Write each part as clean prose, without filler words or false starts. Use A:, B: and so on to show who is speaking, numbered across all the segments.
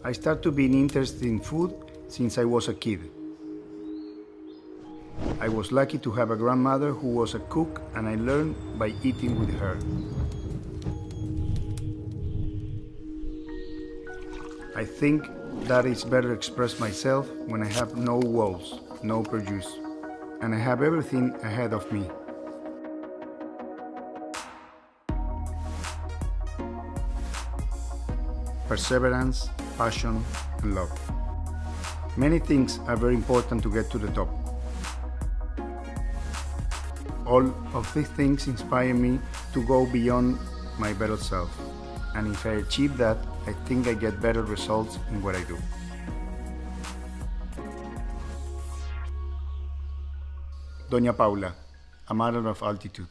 A: I started being interested in food since I was a kid. I was lucky to have a grandmother who was a cook, and I learned by eating with her. I think that it's better express myself when I have no walls, no prejudice, and I have everything ahead of me. Perseverance, passion, and love. Many things are very important to get to the top. All of these things inspire me to go beyond my better self. And if I achieve that, I think I get better results in what I do. Dona Paula, a matter of altitude.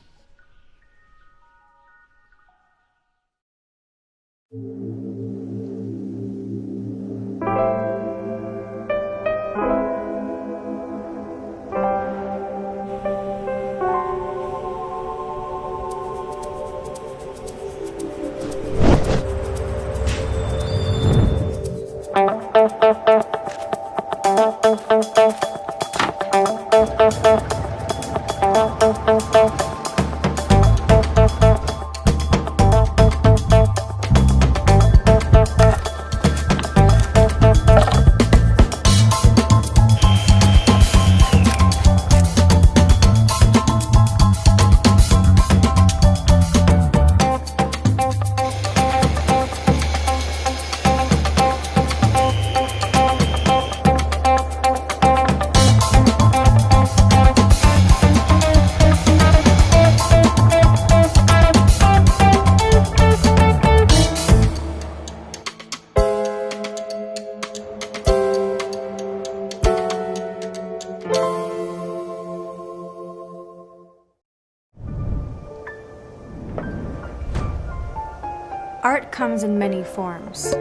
B: Art comes in many forms.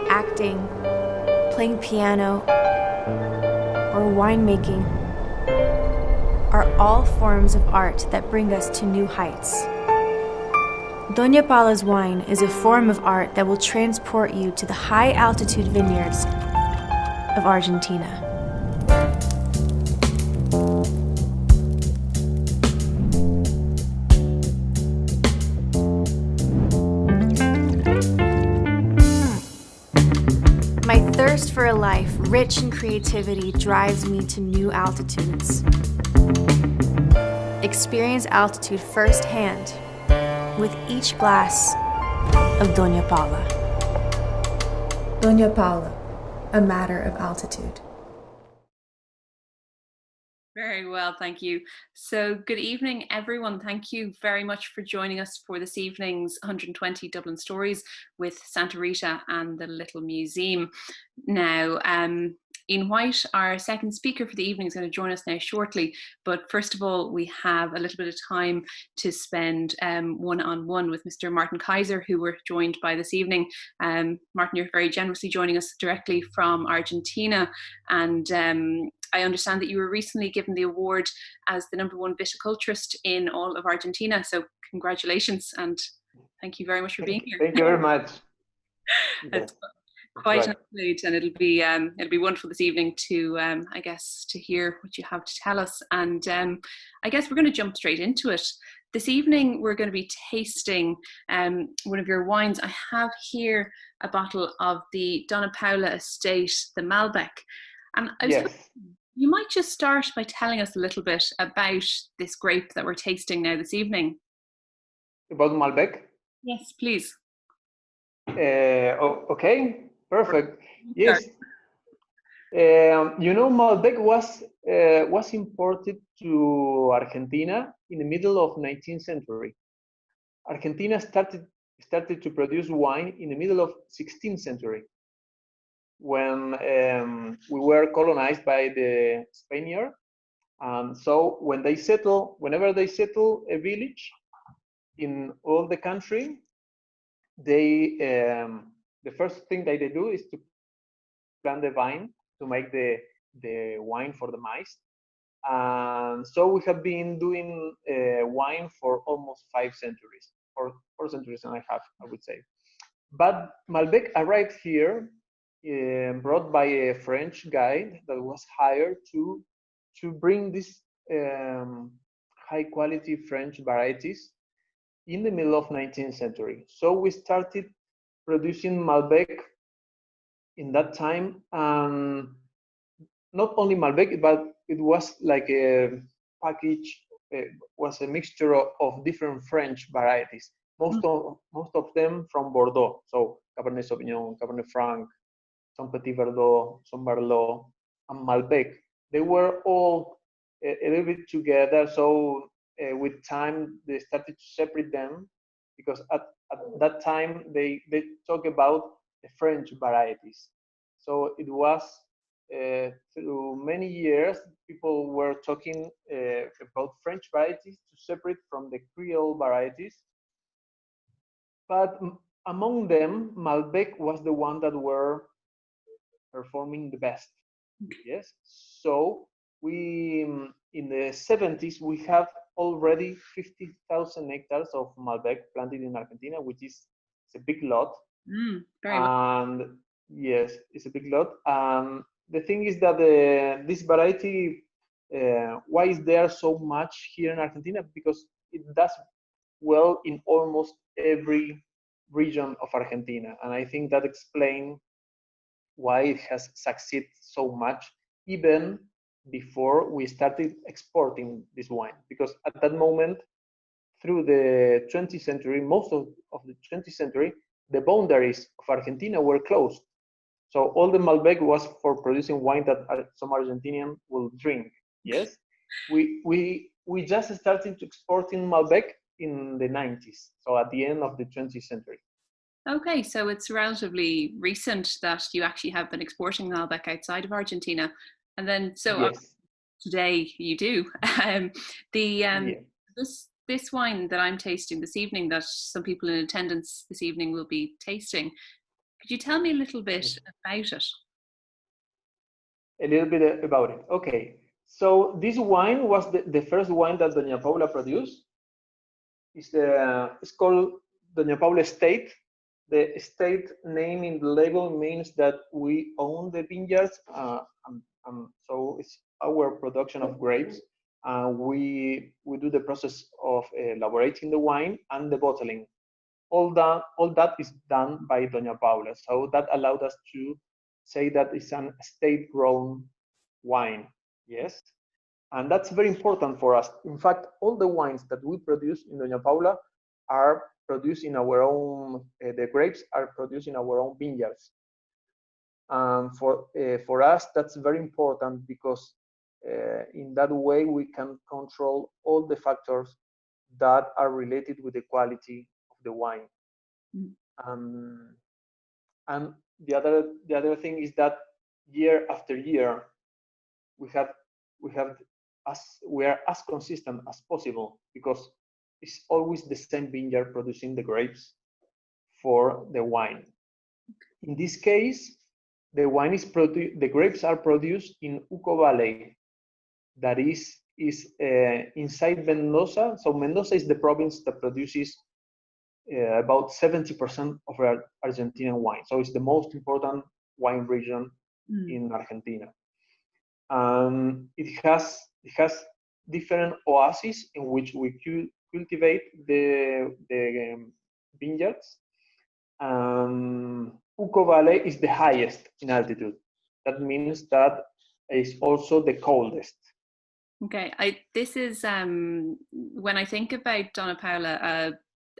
B: Acting, playing piano, or winemaking are all forms of art that bring us to new heights. Dona Paula's wine is a form of art that will transport you to the high-altitude vineyards of Argentina. My thirst for a life rich in creativity drives me to new altitudes. Experience altitude firsthand with each glass of Dona Paula. Dona Paula, a matter of altitude.
C: Very well, thank you. So good evening, everyone. Thank you very much for joining us for this evening's 120 Dublin Stories with Santa Rita and the Little Museum. Now, Ian Whyte, our second speaker for the evening, is going to join us now shortly. But first of all, we have a little bit of time to spend one-on-one with Mr. Martin Kaiser, who we're joined by this evening. Martin, you're very generously joining us directly from Argentina. And I understand that you were recently given the award as the #1 viticulturist in all of Argentina. So congratulations, and thank you very much for being here.
D: Thank you very much.
C: It's quite an absolute, and it'll be wonderful this evening to I guess to hear what you have to tell us. And I guess we're going to jump straight into it. This evening we're going to be tasting one of your wines. I have here a bottle of the Dona Paula Estate, the Malbec. And I was hoping you might just start by telling us a little bit about this grape that we're tasting now this evening.
D: About Malbec?
C: Yes, please.
D: Okay, perfect. Yes. You know, Malbec was imported to Argentina in the middle of 19th century. Argentina started to produce wine in the middle of 16th century, when we were colonized by the Spaniard. So whenever they settle a village in all the country, they the first thing that they do is to plant the vine to make the wine for the maize. And so we have been doing wine for almost 5 centuries. 4 centuries and a half, I would say. But Malbec arrived here, brought by a French guide that was hired to bring these high quality French varieties in the middle of 19th century. So we started producing Malbec in that time, and not only Malbec, but it was like a package, was a mixture of different French varieties. Most of them from Bordeaux, so Cabernet Sauvignon, Cabernet Franc, some Petit Verdot, some Merlot, and Malbec. They were all a little bit together, so with time they started to separate them, because at that time they talk about the French varieties. So it was through many years people were talking about French varieties to separate from the Creole varieties. But among them, Malbec was the one that were performing the best. Yes. So we in the 70s we have already 50,000 hectares of Malbec planted in Argentina, which is a big lot.
C: Very much.
D: And yes, it's a big lot. The thing is that this variety, why is there so much here in Argentina? Because it does well in almost every region of Argentina, and I think that explains why it has succeeded so much, even before we started exporting this wine. Because at that moment, through the 20th century, most of the 20th century, the boundaries of Argentina were closed. So all the Malbec was for producing wine that some Argentinian will drink. Yes, we just started exporting Malbec in the 90s, so at the end of the 20th century.
C: Okay, so it's relatively recent that you actually have been exporting Malbec outside of Argentina, and then
D: Yes.
C: Today you do. This wine that I'm tasting this evening, that some people in attendance this evening will be tasting, could you tell me a little bit about it?
D: A little bit about it. Okay. So this wine was the first wine that Dona Paula produced. It's called Dona Paula Estate. The estate name in the label means that we own the vineyards, so it's our production of grapes. We do the process of elaborating the wine and the bottling. All that is done by Dona Paula. So that allowed us to say that it's an estate-grown wine. Yes, and that's very important for us. In fact, all the wines that we produce in Dona Paula are produced in our own. The grapes are produced in our own vineyards. For us, that's very important, because in that way we can control all the factors that are related with the quality of the wine. And the other thing is that year after year we are as consistent as possible, because it's always the same vineyard producing the grapes for the wine. In this case, the grapes are produced in Uco Valley, that is inside Mendoza. So Mendoza is the province that produces about 70% of our Argentinian wine. So it's the most important wine region in Argentina. It has different oases in which we cultivate the vineyards. Uco Valley is the highest in altitude. That means that it's also the coldest.
C: Okay, this is when I think about Dona Paula,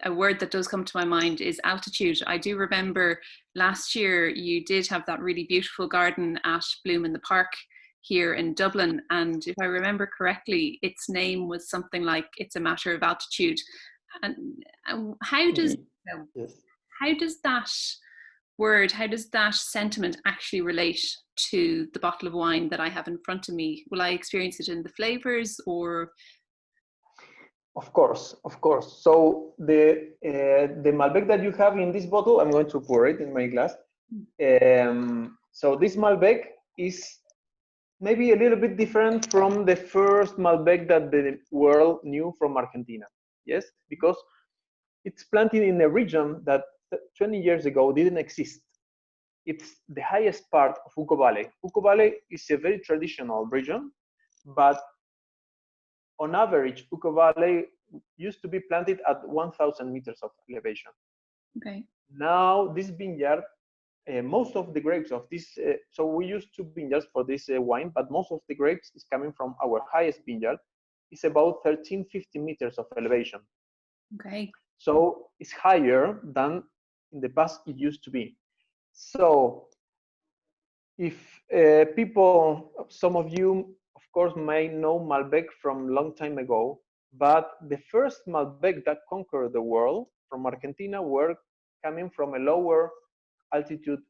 C: a word that does come to my mind is altitude. I do remember last year you did have that really beautiful garden at Bloom in the Park here in Dublin, and if I remember correctly, its name was something like "It's a matter of altitude." And how does that word, how does that sentiment actually relate to the bottle of wine that I have in front of me? Will I experience it in the flavors, or?
D: Of course. So the Malbec that you have in this bottle, I'm going to pour it in my glass. So this Malbec is maybe a little bit different from the first Malbec that the world knew from Argentina. Yes, because it's planted in a region that 20 years ago didn't exist. It's the highest part of Uco Valley. Uco Valley is a very traditional region, but on average, Uco Valley used to be planted at 1,000 meters of elevation.
C: Okay.
D: Now, this vineyard, most of the grapes of this, so we use 2 vineyards for this wine, but most of the grapes is coming from our highest vineyard. It's about 1,350 meters of elevation.
C: Okay.
D: So it's higher than in the past it used to be. So if people, some of you, of course, may know Malbec from a long time ago, but the first Malbec that conquered the world from Argentina were coming from a lower altitude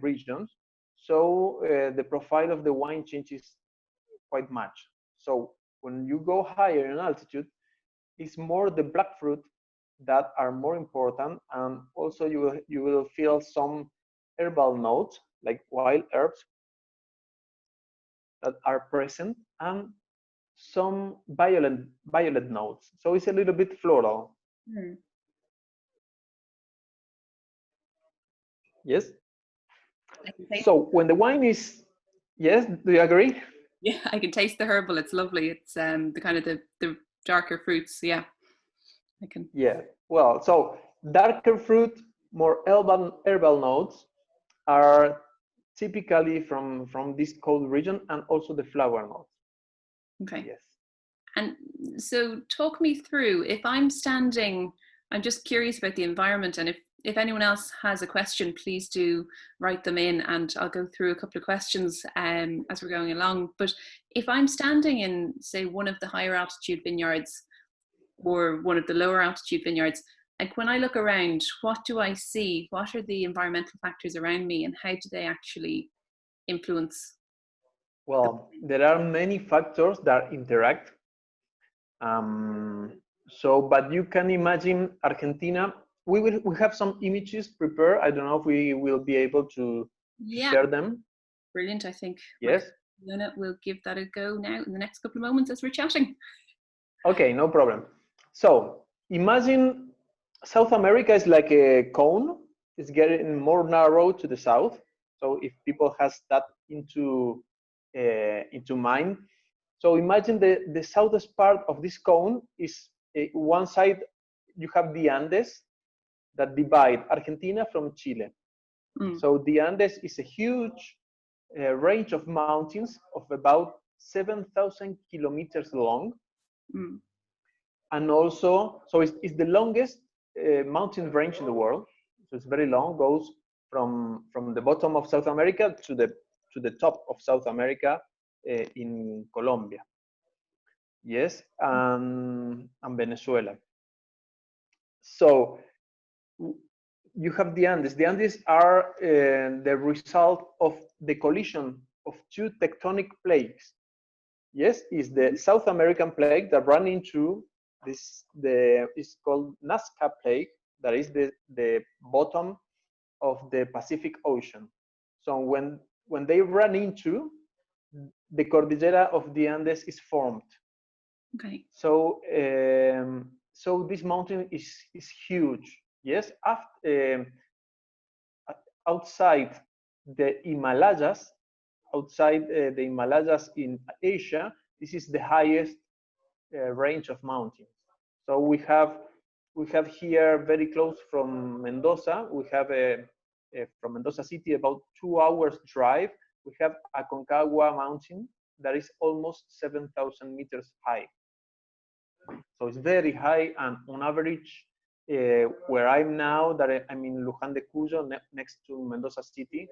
D: regions. So the profile of the wine changes quite much. So when you go higher in altitude, it's more the black fruit that are more important, and also you will feel some herbal notes like wild herbs that are present, and some violet notes. So it's a little bit floral.
C: Mm.
D: Yes. So when the wine is, yes, do you agree?
C: Yeah, I can taste the herbal. It's lovely. It's the kind of the darker fruits. Yeah, I can.
D: Yeah. Well, so darker fruit, more herbal notes are typically from this cold region, and also the flower notes.
C: Okay.
D: Yes.
C: And so talk me through, if I'm standing, I'm just curious about the environment, and if anyone else has a question, please do write them in, and I'll go through a couple of questions as we're going along. But if I'm standing in, say, one of the higher altitude vineyards or one of the lower altitude vineyards, like when I look around, what do I see? What are the environmental factors around me, and how do they actually influence?
D: Well, there are many factors that interact. But you can imagine Argentina. We have some images prepared. I don't know if we will be able to share them.
C: Brilliant, I think.
D: Yes.
C: Fiona, we'll give that a go now in the next couple of moments as we're chatting.
D: Okay, no problem. So imagine South America is like a cone. It's getting more narrow to the south. So if people has that into mind, so imagine the southest part of this cone is one side. You have the Andes that divide Argentina from Chile. So the Andes is a huge range of mountains of about 7,000 kilometers long. And also, so it's the longest mountain range in the world. So it's very long, goes from the bottom of South America to the top of South America in Colombia. Yes, and Venezuela. So you have the Andes. The Andes are the result of the collision of 2 tectonic plates. Yes, is the South American plate that run into this. It's called Nazca plate. That is the bottom of the Pacific Ocean. So when they run into, the Cordillera of the Andes is formed.
C: Okay.
D: So so this mountain is huge. Yes, outside the Himalayas, outside the Himalayas in Asia, this is the highest range of mountains. So we have here very close from Mendoza. We have from Mendoza city about 2 hours drive. We have Aconcagua mountain that is almost 7,000 meters high. So it's very high, and on average, where I'm now, that I'm in Luján de Cuyo, next to Mendoza city,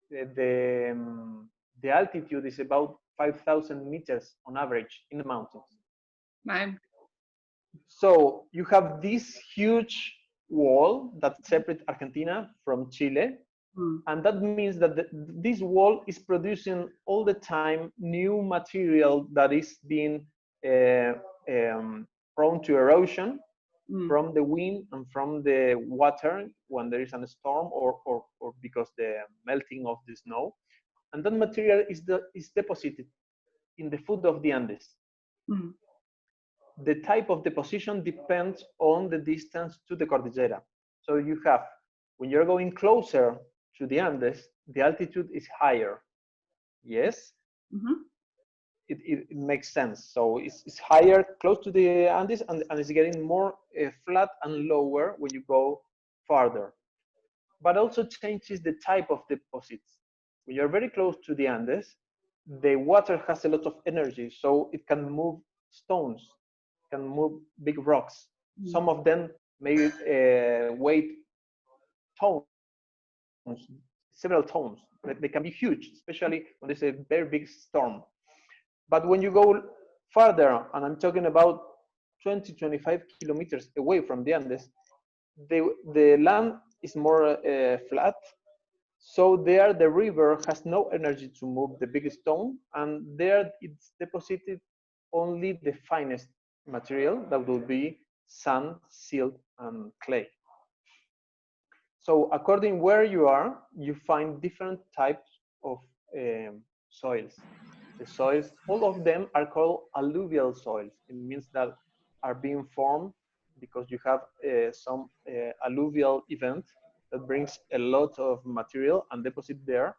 D: the altitude is about 5,000 meters on average in the mountains.
C: Wow.
D: So you have this huge wall that separates Argentina from Chile, and that means that this wall is producing all the time new material that is being prone to erosion from the wind and from the water when there is a storm, or because the melting of the snow, and that material is deposited in the foot of the Andes. the type of deposition depends on the distance to the Cordillera. So you have, when you're going closer to the Andes, the altitude is higher. Yes?
C: Mm-hmm.
D: It makes sense. So it's higher close to the Andes, and it's getting more flat and lower when you go farther. But also changes the type of deposits. When you're very close to the Andes, the water has a lot of energy, so it can move stones, can move big rocks. Mm-hmm. Some of them may weigh tons, several tons. They can be huge, especially when there's a very big storm. But when you go farther, and I'm talking about 20, 25 kilometers away from the Andes, the land is more flat. So there the river has no energy to move the big stone, and there it's deposited only the finest material that will be sand, silt, and clay. So according where you are, you find different types of soils. The soils, all of them are called alluvial soils. It means that are being formed because you have some alluvial event that brings a lot of material and deposit there.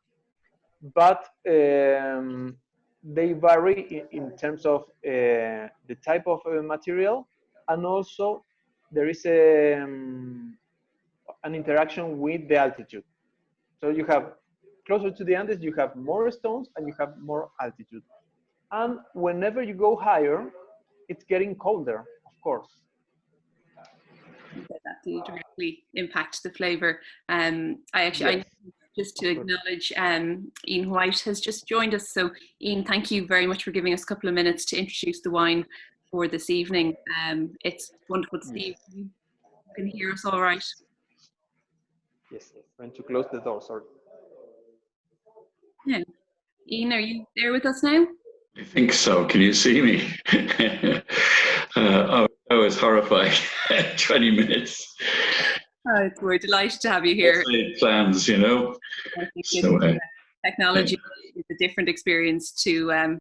D: But they vary in terms of the type of material, and also there is an interaction with the altitude. So you have closer to the Andes, you have more stones and you have more altitude. And whenever you go higher, it's getting colder, of course.
C: That do directly impact the flavor. I actually, yes. Just to acknowledge, Ian Whyte has just joined us. So Ian, thank you very much for giving us a couple of minutes to introduce the wine for this evening. It's wonderful to see you. You can hear us all right.
D: Yes, trying to close the door, sorry.
C: Yeah. Ian, are you there with us now?
E: I think so. Can you see me? I was horrified. 20 minutes.
C: Oh, we're delighted to have you here.
E: Plans, you know.
C: So, technology is a different experience to.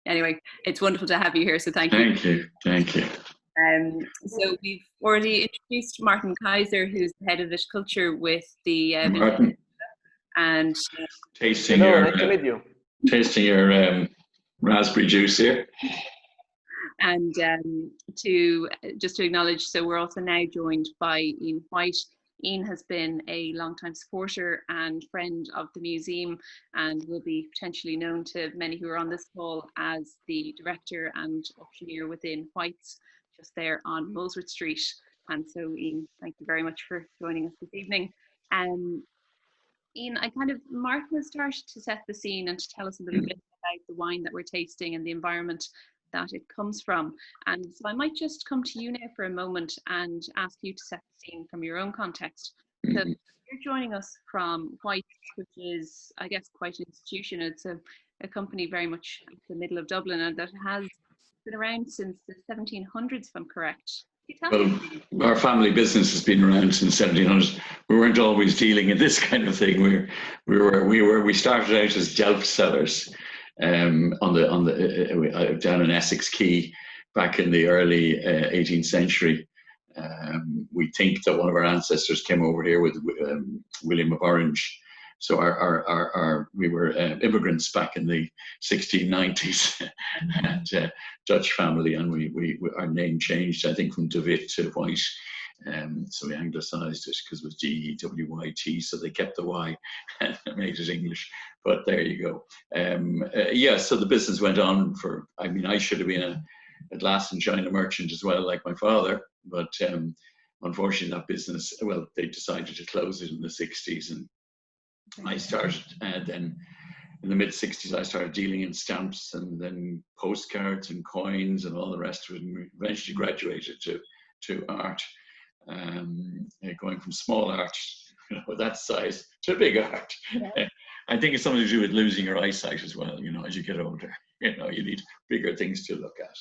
C: Anyway, it's wonderful to have you here. So thank you.
E: Thank you.
C: So we've already introduced Martin Kaiser, who's the head of Viticulture with the
E: Martin.
C: And
E: tasting
D: hello,
E: your
D: nice to meet you.
E: Tasting your raspberry juice here.
C: And to acknowledge, so we're also now joined by Ian Whyte. Ian has been a long-time supporter and friend of the museum, and will be potentially known to many who are on this call as the director and auctioneer within Whytes, just there on Molesworth Street. And so, Ian, thank you very much for joining us this evening. Ian, Martin has started to set the scene and to tell us a little bit about the wine that we're tasting and the environment that it comes from. And so I might just come to you now for a moment and ask you to set the scene from your own context. So you're joining us from Whyte, which is, I guess, quite an institution. It's a company very much in the middle of Dublin, and that has been around since the 1700s, if I'm correct.
E: Well, our family business has been around since 1700s. We weren't always dealing in this kind of thing. We started out as Delft sellers down in Essex Quay back in the early 18th century. We think that one of our ancestors came over here with William of Orange. So we were immigrants back in the 1690s, and Dutch family, and our name changed, I think, from De Wit to Whyte. So we anglicised it because it was D-E-W-Y-T, so they kept the Y and made it English. But there you go. So the business went on for, I should have been a glass and china merchant as well, like my father, but unfortunately that business, well, they decided to close it in the 60s, and I started then in the mid-60s. I started dealing in stamps and then postcards and coins and all the rest of it, and eventually graduated to art, going from small art, that size, to big art. Yeah. I think it's something to do with losing your eyesight as well. As you get older, you need bigger things to look at.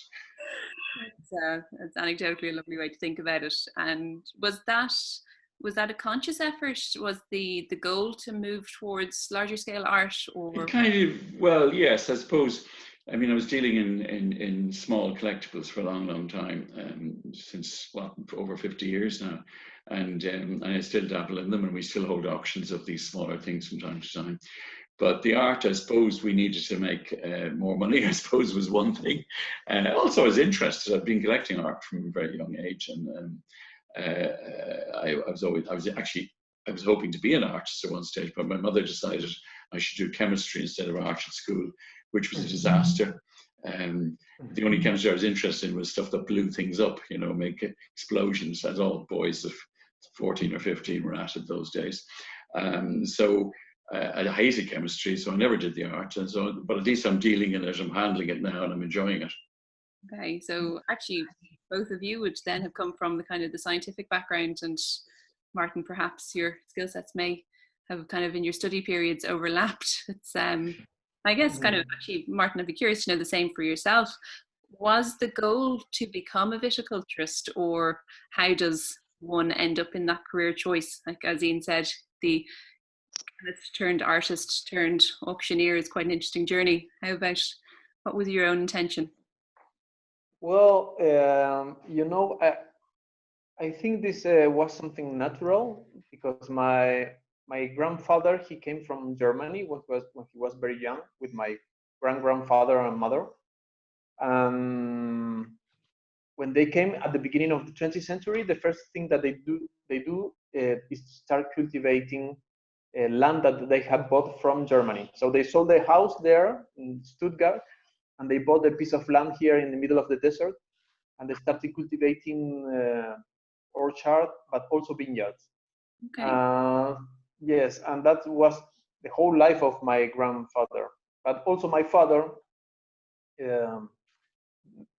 C: It's anecdotally a lovely way to think about it. And was that a conscious effort? Was the goal to move towards larger scale art, or?
E: Well, yes, I suppose. I mean, I was dealing in small collectibles for a long time, since over 50 years now, and I still dabble in them, and we still hold auctions of these smaller things from time to time. But the art, I suppose, we needed to make more money, I suppose, was one thing. Also, I was interested. I've been collecting art from a very young age, and I was hoping to be an artist at one stage, but my mother decided I should do chemistry instead of art at school, which was a disaster. The only chemistry I was interested in was stuff that blew things up, you know, make explosions, as all boys of 14 or 15 were at those days. So I hated chemistry, so I never did the art. And so, but at least I'm dealing in it, I'm handling it now, and I'm enjoying it.
C: Okay, so actually, both of you would then have come from the kind of the scientific background, and Martin, perhaps your skill sets may have kind of in your study periods overlapped. It's I guess kind of actually, Martin, I'd be curious to know the same for yourself. Was the goal to become a viticulturist, or how does one end up in that career choice? Like as Ian said, the turned artist turned auctioneer is quite an interesting journey. How about, what was your own intention?
D: Well, you know, I think this was something natural, because my grandfather, he came from Germany when he was very young, with my grandfather and mother. When they came at the beginning of the 20th century, the first thing that they do is start cultivating land that they had bought from Germany. So they sold their house there in Stuttgart, and they bought a piece of land here in the middle of the desert, and they started cultivating orchard, but also vineyards.
C: Okay.
D: Yes, and that was the whole life of my grandfather. But also my father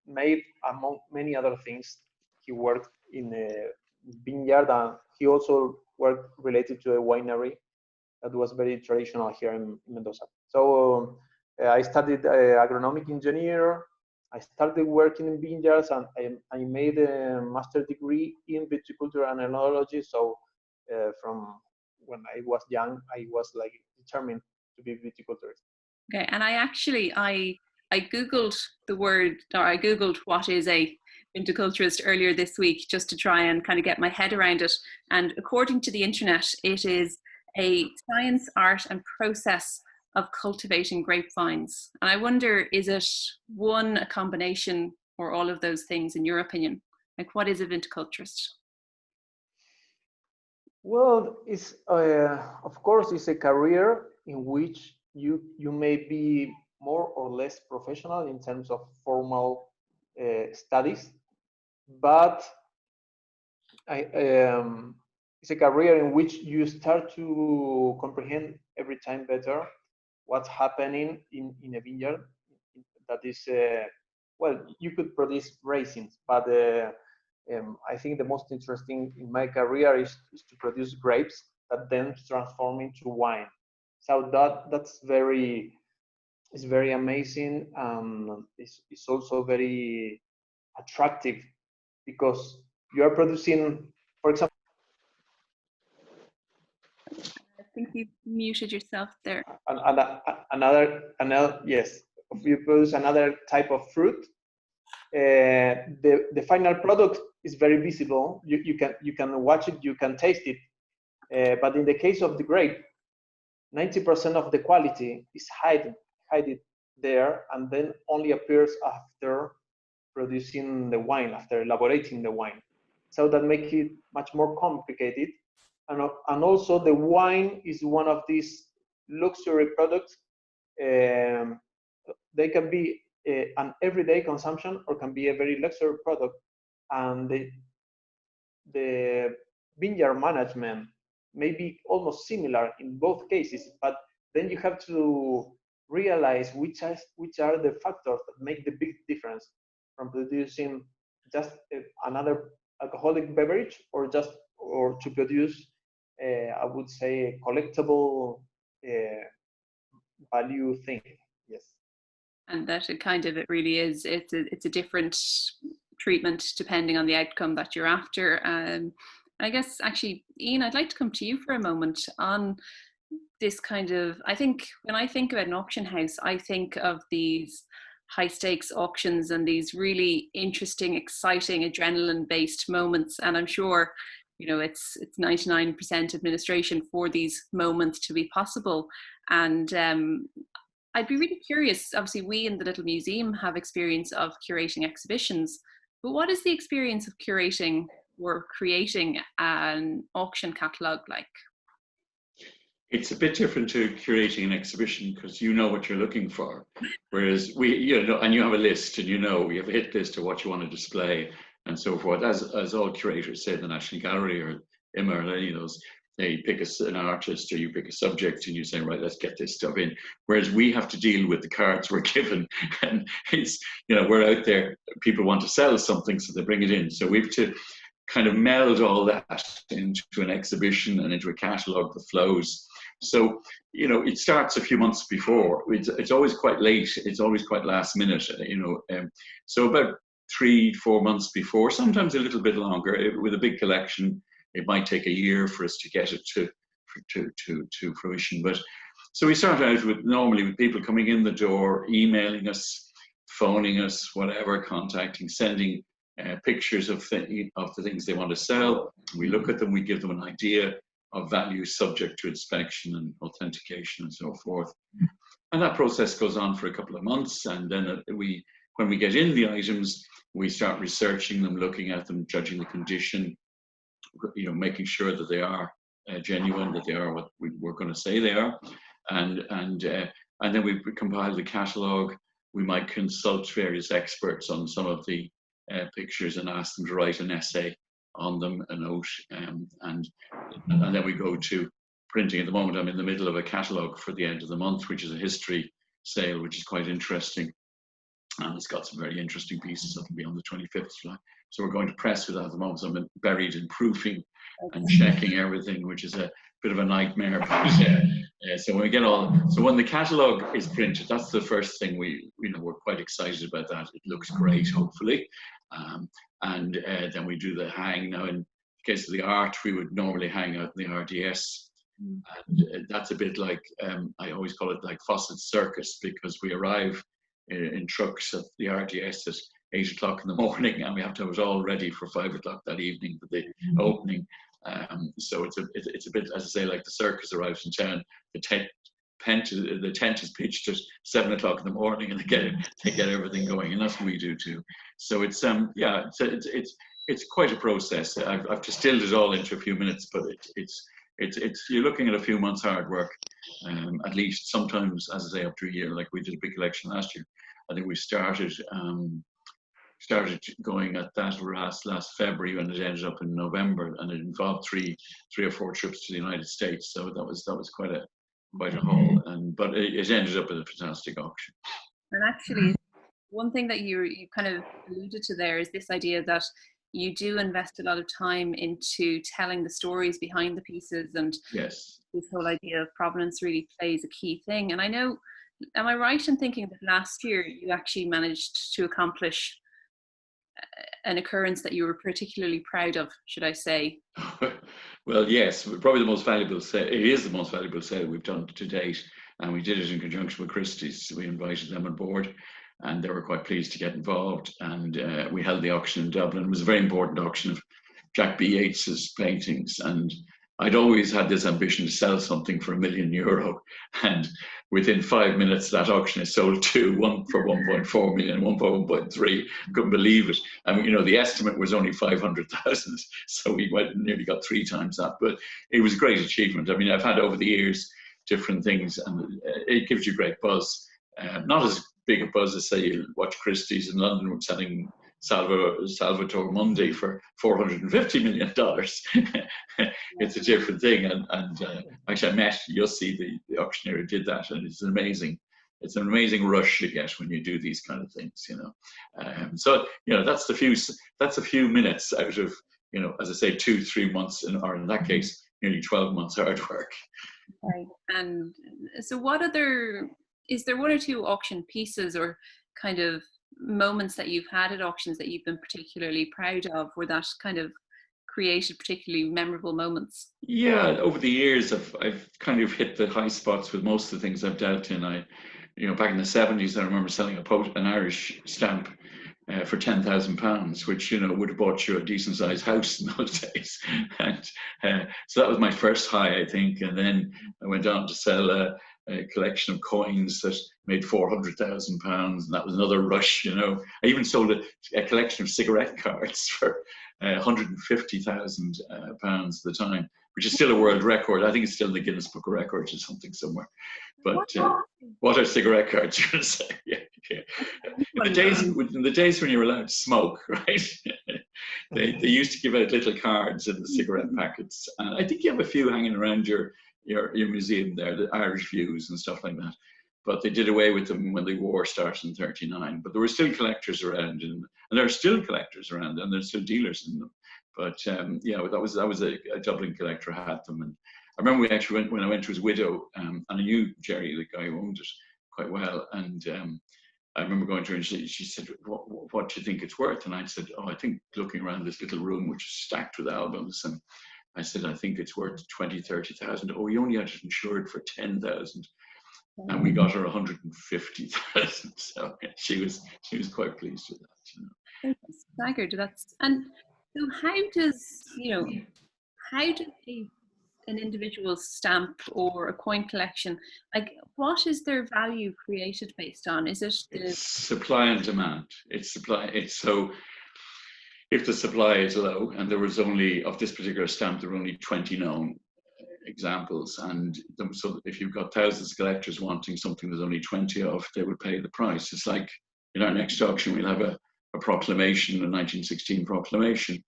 D: made, among many other things, he worked in a vineyard, and he also worked related to a winery that was very traditional here in Mendoza. So I studied agronomic engineer. I started working in vineyards, and I made a master's degree in viticulture and enology. So from when I was young, I was like determined to be viticulturist.
C: Okay, and I Googled the word, or I Googled what is a viticulturist earlier this week, just to try and kind of get my head around it. And according to the internet, it is a science, art, and process of cultivating grapevines. And I wonder, is it one, a combination, or all of those things in your opinion? Like, what is a viticulturist?
D: Well, it's of course it's a career in which you may be more or less professional in terms of formal studies, but it's a career in which you start to comprehend every time better what's happening in a vineyard. That is, well, you could produce raisins, but I think the most interesting in my career is to produce grapes that then transform into wine. So that's very amazing. It's also very attractive, because you are producing, for example.
C: I think you muted yourself there.
D: Another yes. If you produce another type of fruit, the final product is very visible. You can watch it, you can taste it. But in the case of the grape, 90% of the quality is hidden there, and then only appears after producing the wine, after elaborating the wine. So that makes it much more complicated. And also the wine is one of these luxury products. They can be an everyday consumption, or can be a very luxury product. And the vineyard management may be almost similar in both cases, but then you have to realize which are the factors that make the big difference from producing just another alcoholic beverage, or to produce I would say a collectible value thing. Yes.
C: And that it really is, it's a different treatment depending on the outcome that you're after. I guess actually, Ian, I'd like to come to you for a moment on this kind of, I think when I think about an auction house, I think of these high stakes auctions and these really interesting, exciting, adrenaline based moments. And I'm sure, you know, it's 99% administration for these moments to be possible. And I'd be really curious, obviously we in the little museum have experience of curating exhibitions, but what is the experience of curating or creating an auction catalogue like?
E: It's a bit different to curating an exhibition because you know what you're looking for. Whereas we, you know, and you have a list and you know, you have a hit list of what you want to display and so forth. As all curators say, the National Gallery or IMA or any of those, they pick an artist or you pick a subject and you say, right, let's get this stuff in. Whereas we have to deal with the cards we're given, and it's, you know, we're out there, people want to sell something, so they bring it in. So we have to kind of meld all that into an exhibition and into a catalogue that flows. So, you know, it starts a few months before. It's always quite late. It's always quite last minute, you know. So about 3-4 months before, sometimes a little bit longer. With a big collection, it might take a year for us to get it to fruition. But so we start out normally with people coming in the door, emailing us, phoning us, whatever, contacting, sending pictures of the things they want to sell. We look at them, we give them an idea of value subject to inspection and authentication and so forth. And that process goes on for a couple of months. And then when we get in the items, we start researching them, looking at them, judging the condition, you know, making sure that they are genuine, that they are what we're going to say they are. And then we compile the catalogue. We might consult various experts on some of the pictures and ask them to write an essay on them, a note, and then we go to printing. At the moment, I'm in the middle of a catalogue for the end of the month, which is a history sale, which is quite interesting, and it's got some very interesting pieces that will be on the 25th of July. So we're going to press with that at the moment. So I'm buried in proofing and checking everything, which is a bit of a nightmare. But, so when we get so when the catalogue is printed, that's the first thing we're quite excited about that. It looks great, hopefully. And then we do the hang. Now, in the case of the art, we would normally hang out in the RDS. And that's a bit like, I always call it like Fawcett Circus, because we arrive in trucks at the RDS at 8 o'clock in the morning, and we have to have it all ready for 5 o'clock that evening for the opening. So it's a bit, as I say, like the circus arrives in town. The tent is pitched at 7 o'clock in the morning, and they get everything going, and that's what we do too. So it's it's quite a process. I've distilled it all into a few minutes, but it's you're looking at a few months hard work, at least. Sometimes, as I say, up to a year. Like we did a big collection last year. I think we started going at that last February, and it ended up in November, and it involved three or four trips to the United States. So that was quite a haul, but it ended up with a fantastic auction.
C: And actually, one thing that you kind of alluded to there is this idea that you do invest a lot of time into telling the stories behind the pieces, and
E: yes,
C: this whole idea of provenance really plays a key thing. And I know, am I right in thinking that last year you actually managed to accomplish an occurrence that you were particularly proud of, should I say?
E: Well, yes, probably the most valuable sale. It is the most valuable sale we've done to date, and we did it in conjunction with Christie's. We invited them on board, and they were quite pleased to get involved. And we held the auction in Dublin. It was a very important auction of Jack B. Yeats's paintings, and I'd always had this ambition to sell something for €1 million, and within 5 minutes that auction is sold to one for 1.4 million, one for 1.3. Couldn't believe it. And the estimate was only 500,000, so we nearly got 3 times that. But it was a great achievement. I mean, I've had over the years different things, and it gives you great buzz. Not as big a buzz as, say, you watch Christie's in London selling Salvatore Mundi for $450 million. It's a different thing, and actually I met Yossi, the auctioneer who did that, and it's an amazing rush you get when you do these kind of things, so that's a few minutes out of, as I say, 2-3 months, or in that case nearly 12 months hard work.
C: Right. And so is there 1 or 2 auction pieces or kind of moments that you've had at auctions that you've been particularly proud of, or that kind of created particularly memorable moments? Yeah,
E: over the years I've kind of hit the high spots with most of the things I've dealt in. back in the 70s, I remember selling an Irish stamp for £10,000, which would have bought you a decent sized house in those days. And so that was my first high, I think. And then I went on to sell a collection of coins that made £400,000, and that was another rush. I even sold a collection of cigarette cards for £150,000 at the time, which is still a world record. I think it's still in the Guinness Book of Records or something somewhere. But what are cigarette cards? You're gonna say? Yeah. In the days when you were allowed to smoke, right? they used to give out little cards in the cigarette packets. And I think you have a few hanging around your museum there, the Irish views and stuff like that. But they did away with them when the war started in '39. But there were still collectors around, and there are still collectors around, and there's still dealers in them. But that was a Dublin collector who had them. And I remember we actually went, when I went to his widow, and I knew Jerry, the guy who owned it, quite well. And I remember going to her, and she said, what do you think it's worth? And I said, I think, looking around this little room, which is stacked with albums, and I said, I think it's worth 20,000, 30,000. Oh, we only had it insured for 10,000. And we got her 150,000. So she was quite pleased with that.
C: Staggered. And so how does an individual stamp or a coin collection, what is their value created based on? Is it
E: it's supply and demand? It's so if the supply is low, and there was only, of this particular stamp, there were only 20 known examples, and so if you've got thousands of collectors wanting something there's only 20 of, they would pay the price. It's like in our next auction we'll have a proclamation, a 1916 proclamation,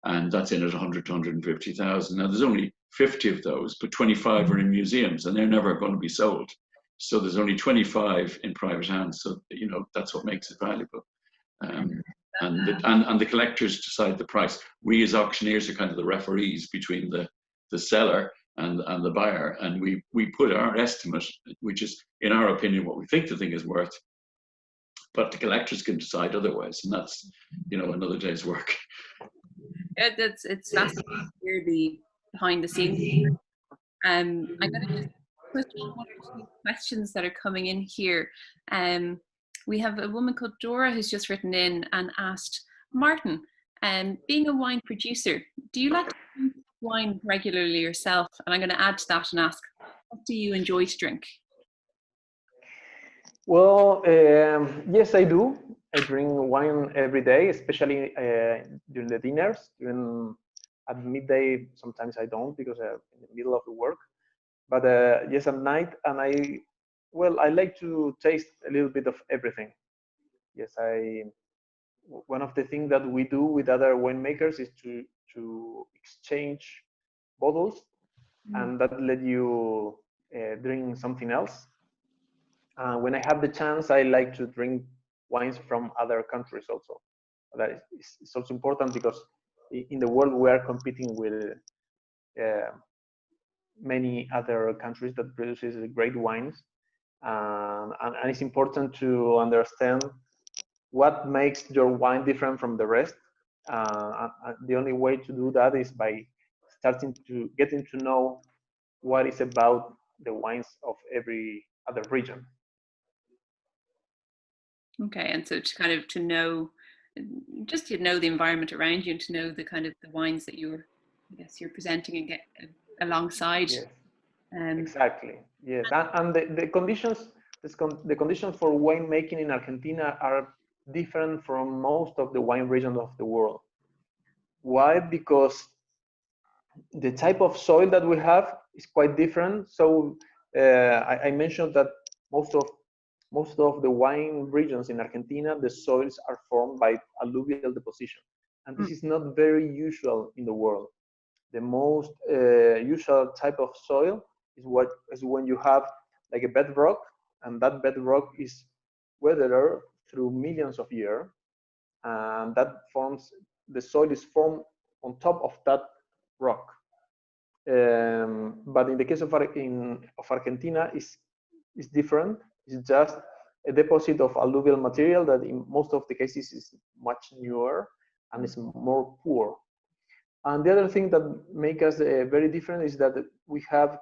E: and that's in at 100 to 150,000. Now there's only 50 of those, but 25 are in museums, and they're never going to be sold. So there's only 25 in private hands. So that's what makes it valuable. And the collectors decide the price. We as auctioneers are kind of the referees between the seller and the buyer, and we put our estimate, which is, in our opinion, what we think the thing is worth. But the collectors can decide otherwise, and that's another day's work.
C: It's fascinating to hear the behind the scenes. I'm going to just put one or two questions that are coming in here. We have a woman called Dora who's just written in and asked, Martin, being a wine producer, do you like to drink wine regularly yourself? And I'm going to add to that and ask, what do you enjoy to drink?
D: Well, yes, I do. I drink wine every day, especially during the dinners. At midday, sometimes I don't, because I'm in the middle of the work. But yes, at night, and I like to taste a little bit of everything. Yes, one of the things that we do with other winemakers is to exchange bottles, and that let you drink something else. When I have the chance, I like to drink wines from other countries also. That is also important, because in the world we are competing with many other countries that produces great wines, and it's important to understand what makes your wine different from the rest. The only way to do that is by getting to know what is about the wines of every other region.
C: Okay, and so to know the environment around you, and to know the kind of the wines that you're presenting and get alongside.
D: Yes. Exactly. Yes, and the conditions for winemaking in Argentina are different from most of the wine regions of the world. Why? Because the type of soil that we have is quite different. So I mentioned that most of the wine regions in Argentina, the soils are formed by alluvial deposition, and this is not very usual in the world. The most usual type of soil is when you have like a bedrock, and that bedrock is weathered through millions of years, and the soil is formed on top of that rock. But in the case of Argentina, is different. It's just a deposit of alluvial material that in most of the cases is much newer and is more poor. And the other thing that makes us very different is that we have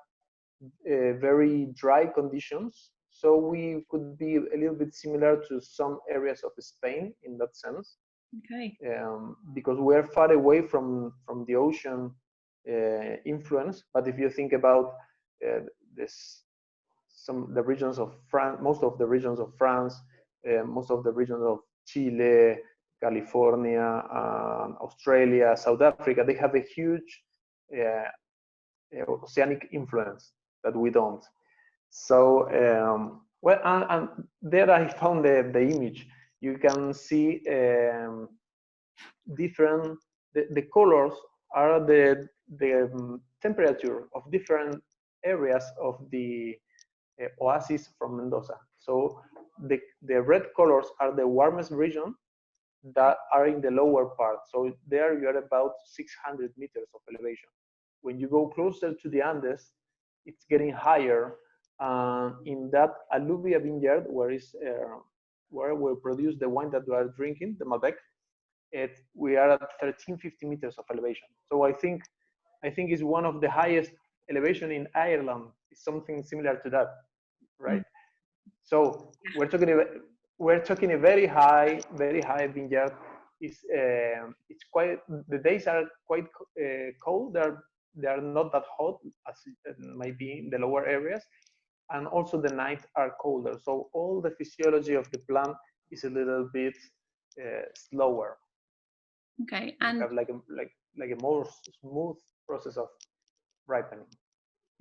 D: very dry conditions. So we could be a little bit similar to some areas of Spain in that sense.
C: Okay.
D: Because we're far away from the ocean influence. But if you think about the regions of France, most of the regions of France, most of the regions of Chile, California, Australia, South Africa, they have a huge oceanic influence that we don't. So, well, and there I found the image. You can see different, the colors are the temperature of different areas of the oasis from Mendoza. So the red colors are the warmest region that are in the lower part. So there you are about 600 meters of elevation. When you go closer to the Andes, it's getting higher. In that alluvia vineyard, where we produce the wine that we are drinking, the Malbec, we are at 1350 meters of elevation. So I think it's one of the highest elevation in Ireland. It's something similar to that, right? So we're talking a very high vineyard. It's quite, the days are quite cold. They are not that hot as it might be in the lower areas, and also the nights are colder. So all the physiology of the plant is a little bit slower.
C: Okay,
D: you
C: and
D: have like a more smooth process of ripening.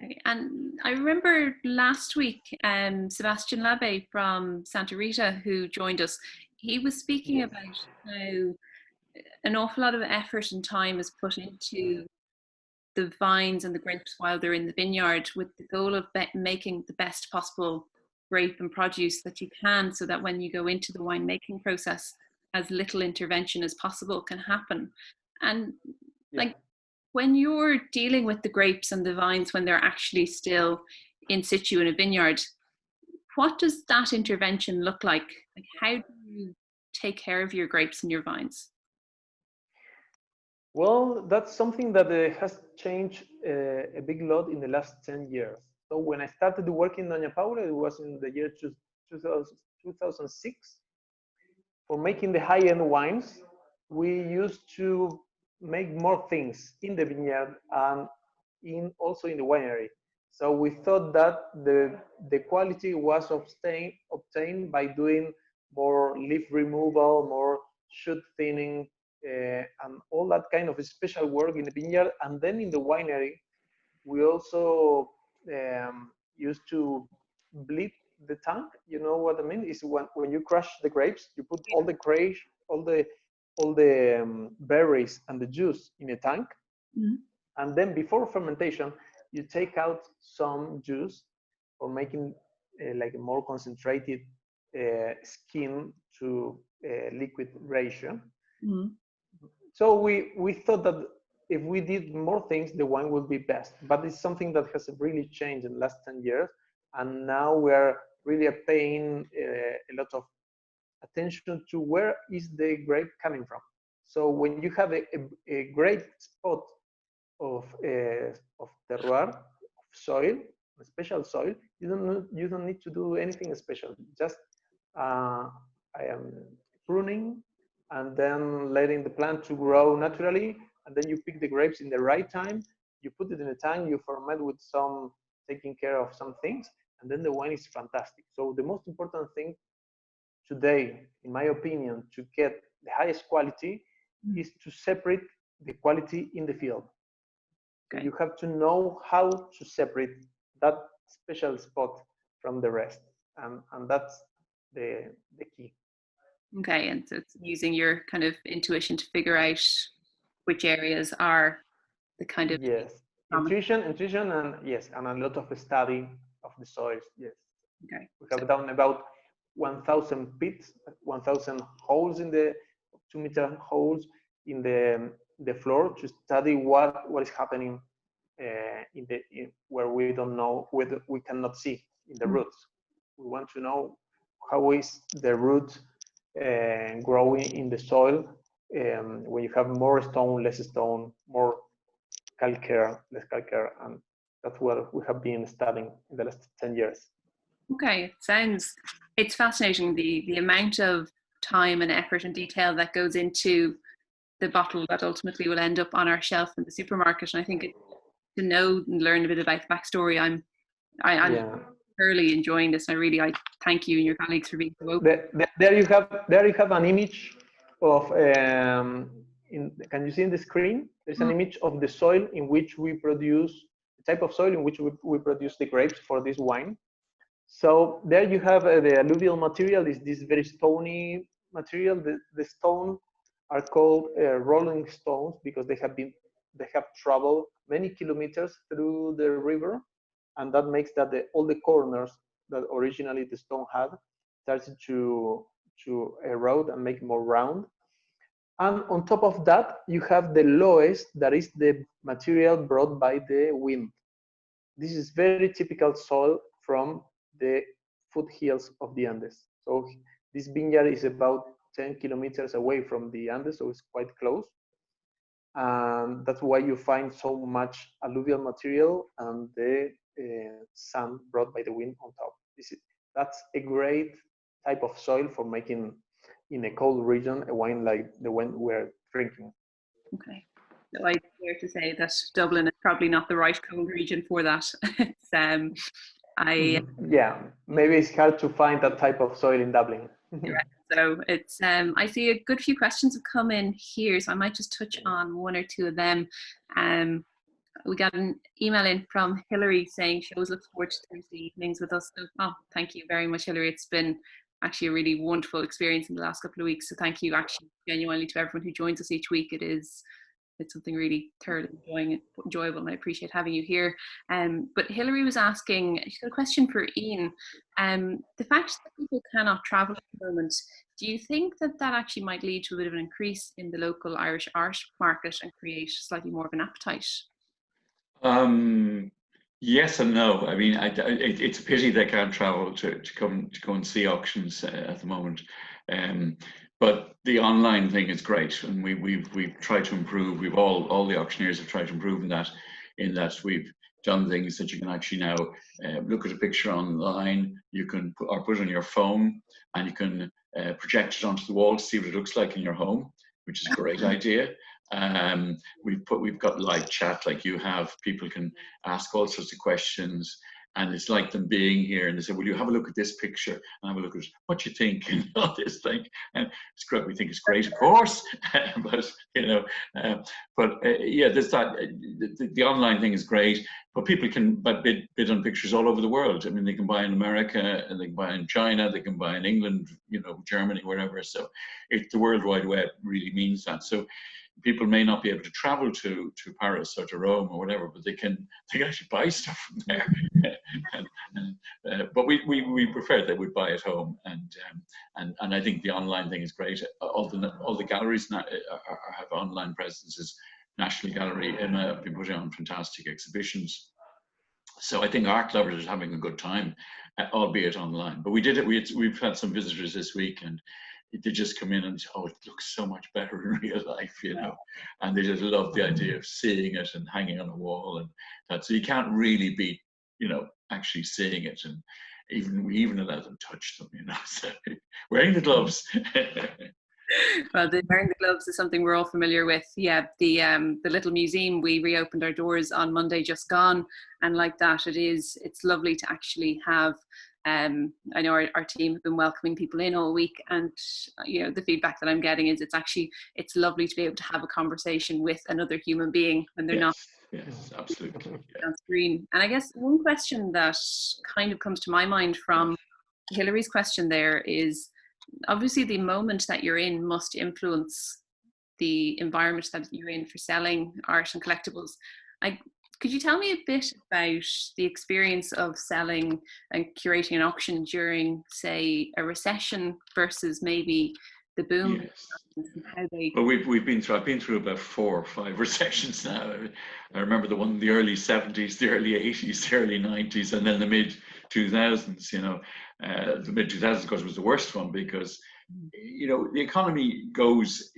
C: okay. And I remember last week, Sebastian Labe from Santa Rita, who joined us, he was speaking about how an awful lot of effort and time is put into the vines and the grapes while they're in the vineyard, with the goal of making the best possible grape and produce that you can, so that when you go into the winemaking process, as little intervention as possible can happen. And like, when you're dealing with the grapes and the vines when they're actually still in situ in a vineyard, what does that intervention look like? Like, how do you take care of your grapes and your vines?
D: Well, that's something that has changed a big lot in the last 10 years. So when I started working in Dona Paula, it was in the year 2006. For making the high-end wines, we used to make more things in the vineyard and also in the winery. So we thought that the quality was obtained by doing more leaf removal, more shoot thinning, and all that kind of special work in the vineyard. And then in the winery, we also used to bleed the tank. You know what I mean? Is when you crush the grapes, you put all the berries and the juice in a tank, and then before fermentation, you take out some juice for making like a more concentrated skin to liquid ratio. So we thought that if we did more things, the wine would be best. But it's something that has really changed in the last 10 years. And now we're really paying a lot of attention to where is the grape coming from. So when you have a great spot of terroir, of soil, a special soil, you don't need to do anything special. Just I am pruning and then letting the plant to grow naturally, and then you pick the grapes in the right time. You put it in a tank, you ferment with some taking care of some things, and then the wine is fantastic. So the most important thing today, in my opinion, to get the highest quality is to separate the quality in the field. Okay. You have to know how to separate that special spot from the rest, and that's the key.
C: Okay, and so it's using your kind of intuition to figure out which areas are the kind of
D: intuition, and yes, and a lot of study of the soils. Yes.
C: Okay.
D: We have done about 1,000 pits, 1,000 holes in the 2-meter holes in the floor to study what is happening where we don't know, whether we cannot see in the roots. We want to know how is the root growing in the soil when you have more stone, less stone, more calcare, less calcare, and that's what we have been studying in the last 10 years.
C: Okay, it's fascinating, the amount of time and effort and detail that goes into the bottle that ultimately will end up on our shelf in the supermarket. And I think to know and learn a bit about the backstory, I'm thoroughly enjoying this. I thank you and your colleagues for being so open.
D: There you have an image of can you see in the screen? There's an image of the soil in which we produce, the type of soil in which we produce the grapes for this wine. So there you have the alluvial material is this very stony material. The stone are called rolling stones because they have traveled many kilometers through the river, and that makes that all the corners that originally the stone had started to erode and make more round. And on top of that, you have the lowest, that is the material brought by the wind. This is very typical soil from the foothills of the Andes. So this vineyard is about 10 kilometers away from the Andes, so it's quite close. And that's why you find so much alluvial material and the sand brought by the wind on top. That's a great type of soil for making, in a cold region, a wine like the one we're drinking.
C: Okay. So I dare to say that Dublin is probably not the right cold region for that.
D: Yeah, maybe it's hard to find that type of soil in Dublin.
C: So it's I see a good few questions have come in here, so I might just touch on one or two of them. We got an email in from Hilary saying she always looks forward to Thursday evenings with us. So, thank you very much, Hilary. It's been actually a really wonderful experience in the last couple of weeks. So thank you actually genuinely to everyone who joins us each week. It's something really thoroughly enjoyable, and I appreciate having you here. But Hilary was asking, she's got a question for Ian. The fact that people cannot travel at the moment, do you think that actually might lead to a bit of an increase in the local Irish art market and create slightly more of an appetite?
E: Yes and no. I mean, it's a pity they can't travel to go and see auctions at the moment. But the online thing is great, and we've tried to improve. We've all the auctioneers have tried to improve in that we've done things that you can actually now look at a picture online. You can put it on your phone, and you can project it onto the wall to see what it looks like in your home, which is a great idea. We've got live chat like you have. People can ask all sorts of questions, and it's like them being here, and they say, will you have a look at this picture and have a look at what you think and all this thing. And it's great. We think it's great, of course. But yeah, there's that. The online thing is great, but people can bid on pictures all over the world. I mean, they can buy in America, and they can buy in China, they can buy in England, Germany, wherever. So the World Wide Web really means that. So people may not be able to travel to Paris or to Rome or whatever, but they can actually buy stuff from there. But we prefer they would buy at home, and I think the online thing is great. All the galleries now have online presences. National Gallery have been putting on fantastic exhibitions. So I think art lovers are having a good time, albeit online. But we've had some visitors this week, and they just come in and say, oh, it looks so much better in real life, and they just love the idea of seeing it and hanging on a wall, and that. So you can't really beat, actually seeing it, and we even allow them to touch them, so wearing the gloves.
C: Well, wearing the gloves is something we're all familiar with. Yeah, the little museum, we reopened our doors on Monday just gone, and like that, it's lovely to actually have. I know our team have been welcoming people in all week, and the feedback that I'm getting is it's lovely to be able to have a conversation with another human being when they're not.
E: Yes, absolutely.
C: On screen. And I guess one question that kind of comes to my mind from Hilary's question there is, obviously the moment that you're in must influence the environment that you're in for selling art and collectibles. Could you tell me a bit about the experience of selling and curating an auction during, say, a recession versus maybe the boom?
E: Yes. Well, I've been through about 4 or 5 recessions now. I remember the early 70s, the early 80s, the early 90s, and then the mid 2000s. The mid 2000s, of course, was the worst one because the economy goes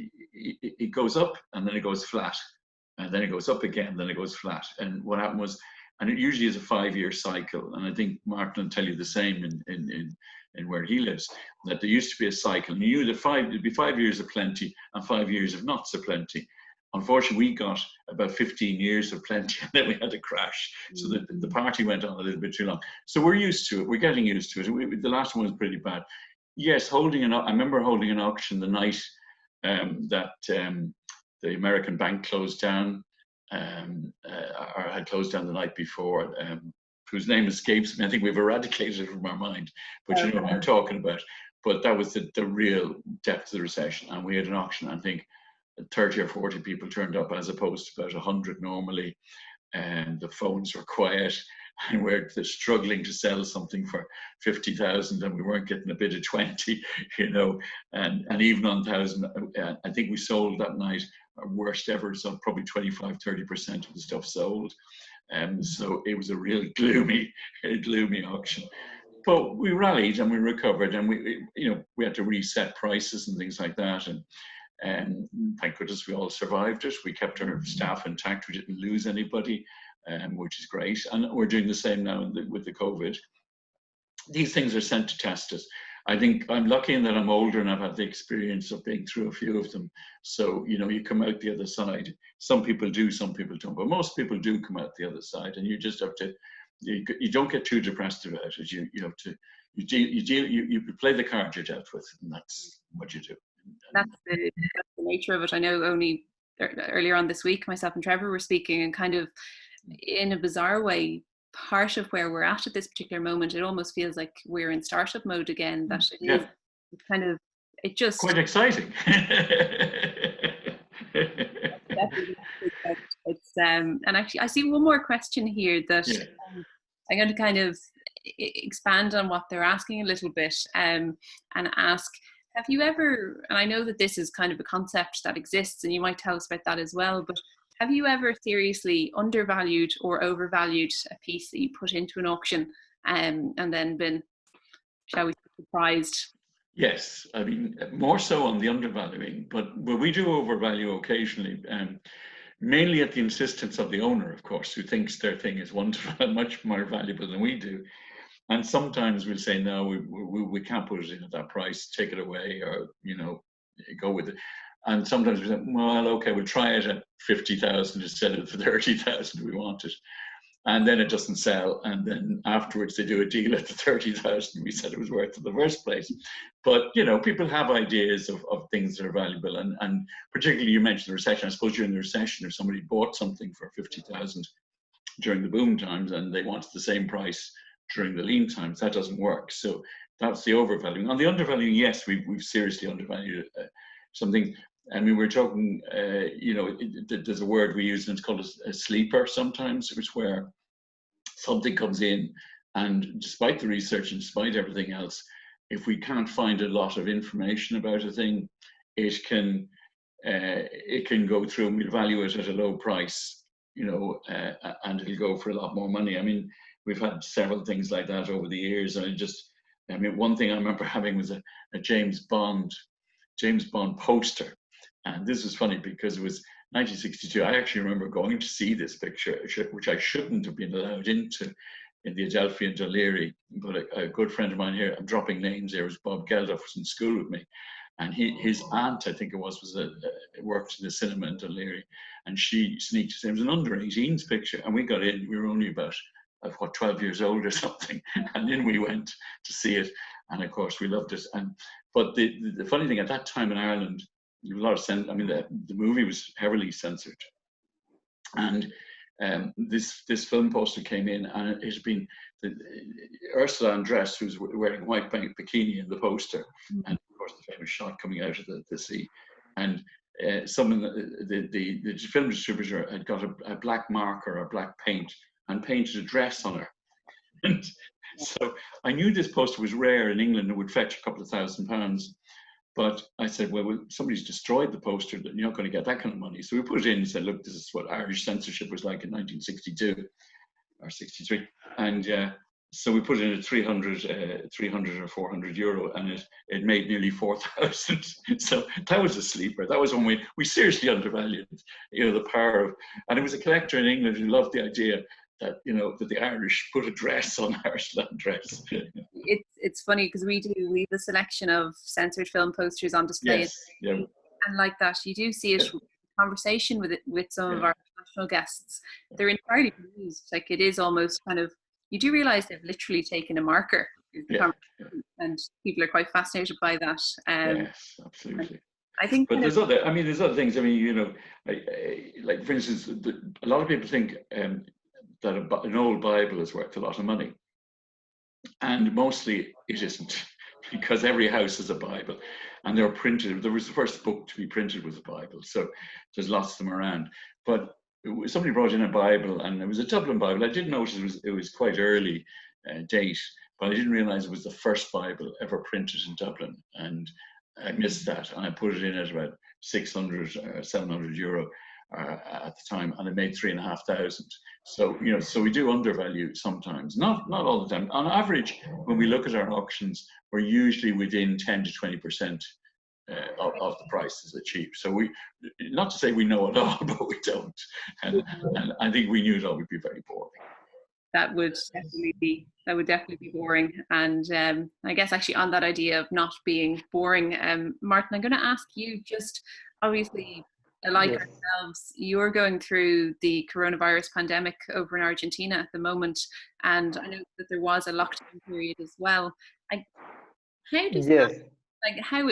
E: up and then it goes flat. And then it goes up again, then it goes flat. And what happened was and it usually is a 5-year cycle. And I think Martin will tell you the same in where he lives, that there used to be a cycle. And you knew that it'd be 5 years of plenty and 5 years of not so plenty. Unfortunately, we got about 15 years of plenty, and then we had a crash. So the party went on a little bit too long. So we're used to it. We're getting used to it. The last one was pretty bad. Yes, I remember holding an auction the night that the American bank closed down, or had closed down the night before, whose name escapes me. I think we've eradicated it from our mind, but you know what I'm talking about. But that was the real depth of the recession. And we had an auction, I think 30 or 40 people turned up as opposed to about 100 normally. And the phones were quiet, and we're struggling to sell something for 50,000, and we weren't getting a bid of 20, you know, and even on 1,000, I think we sold that night our worst ever, so probably 25-30% of the stuff sold. So it was a real gloomy auction. But we rallied and we recovered, and we had to reset prices and things like that, and thank goodness we all survived it. We kept our staff intact. We didn't lose anybody, which is great. And we're doing the same now with the COVID. These things are sent to test us. I think I'm lucky in that I'm older and I've had the experience of being through a few of them. So, you know, you come out the other side. Some people do, some people don't, but most people do come out the other side, and you just have to, you don't get too depressed about it. You play the card you're dealt with, and that's what you do.
C: That's the nature of it. I know only earlier on this week, myself and Trevor were speaking, and kind of in a bizarre way, part of where we're at this particular moment, it almost feels like we're in startup mode again. That it is kind of, it just
E: quite exciting.
C: It's and actually, I see one more question here that I'm going to kind of expand on what they're asking a little bit, and ask. Have you ever, and I know that this is kind of a concept that exists, and you might tell us about that as well, but have you ever seriously undervalued or overvalued a piece that you put into an auction, and then been, shall we say, surprised?
E: Yes, I mean, more so on the undervaluing, but we do overvalue occasionally, mainly at the insistence of the owner, of course, who thinks their thing is much more valuable than we do. And sometimes we'll say, no, we can't put it in at that price, take it away, or, you know, go with it. And sometimes we say, well, okay, we'll try it at 50,000 instead of 30,000 we want it. And then it doesn't sell. And then afterwards they do a deal at the 30,000 we said it was worth in the first place. But, you know, people have ideas of things that are valuable. And particularly you mentioned the recession. I suppose during the recession, if somebody bought something for 50,000 during the boom times and they wanted the same price during the lean times, that doesn't work. So that's the overvaluing. On the undervaluing, yes, we've seriously undervalued something. I mean, we're talking, you know, there's a word we use, and it's called a sleeper sometimes, which where something comes in, and despite the research and despite everything else, if we can't find a lot of information about a thing, it can go through, and we'll value it at a low price, you know, and it'll go for a lot more money. I mean, we've had several things like that over the years, and I mean, one thing I remember having was a James Bond poster, and this was funny because it was 1962. I actually remember going to see this picture, which I shouldn't have been allowed into, in the Adelphi in Dunleary, but a good friend of mine here, I'm dropping names here, was Bob Geldof, was in school with me, and his aunt, I think it was worked in the cinema in Dunleary, and she sneaked us in. It was an under-18s picture, and we got in. We were only about 12 years old or something, and in we went to see it, and of course we loved it. But the funny thing, at that time in Ireland, there was a lot of I mean, the movie was heavily censored, and this film poster came in, and it had been Ursula Andress, who's wearing a white bikini in the poster, and of course the famous shot coming out of the sea, and the film distributor had got a black marker or black paint and painted a dress on her. And so I knew this poster was rare in England and would fetch a couple of £1,000. But I said, well, somebody's destroyed the poster, that you're not going to get that kind of money. So we put it in and said, look, this is what Irish censorship was like in 1962 or 63. And so we put it in at 300 or 400 euro, and it made nearly 4,000. So that was a sleeper. That was when we seriously undervalued, you know, the power of, and it was a collector in England who loved the idea that that the Irish put a dress on Irish land dress.
C: It's funny because we have a selection of censored film posters on display.
E: Yes, yeah.
C: And like that, you do see it conversation with some of our national guests. They're entirely confused. Like, it is almost kind of, you do realize they've literally taken a marker, and people are quite fascinated by that.
E: Yes, absolutely.
C: I think,
E: but there's other things. I mean, like for instance, a lot of people think that an old Bible is worth a lot of money, and mostly it isn't, because every house has a Bible, and they're printed. There was the first book to be printed was a Bible, so there's lots of them around. But somebody brought in a Bible, and it was a Dublin Bible. I did notice it was quite early date, but I didn't realise it was the first Bible ever printed in Dublin, and I missed that, and I put it in at about 600 or 700 euro at the time, and it made 3,500. So so we do undervalue sometimes, not all the time. On average, when we look at our auctions, we're usually within 10 to 20% of the prices achieved. So we, not to say we know it all, but we don't. And I think we knew it all would be very boring.
C: That would definitely be boring. And I guess actually on that idea of not being boring, Martin, I'm going to ask you, just obviously, like ourselves, you're going through the coronavirus pandemic over in Argentina at the moment, and I know that there was a lockdown period as well. How does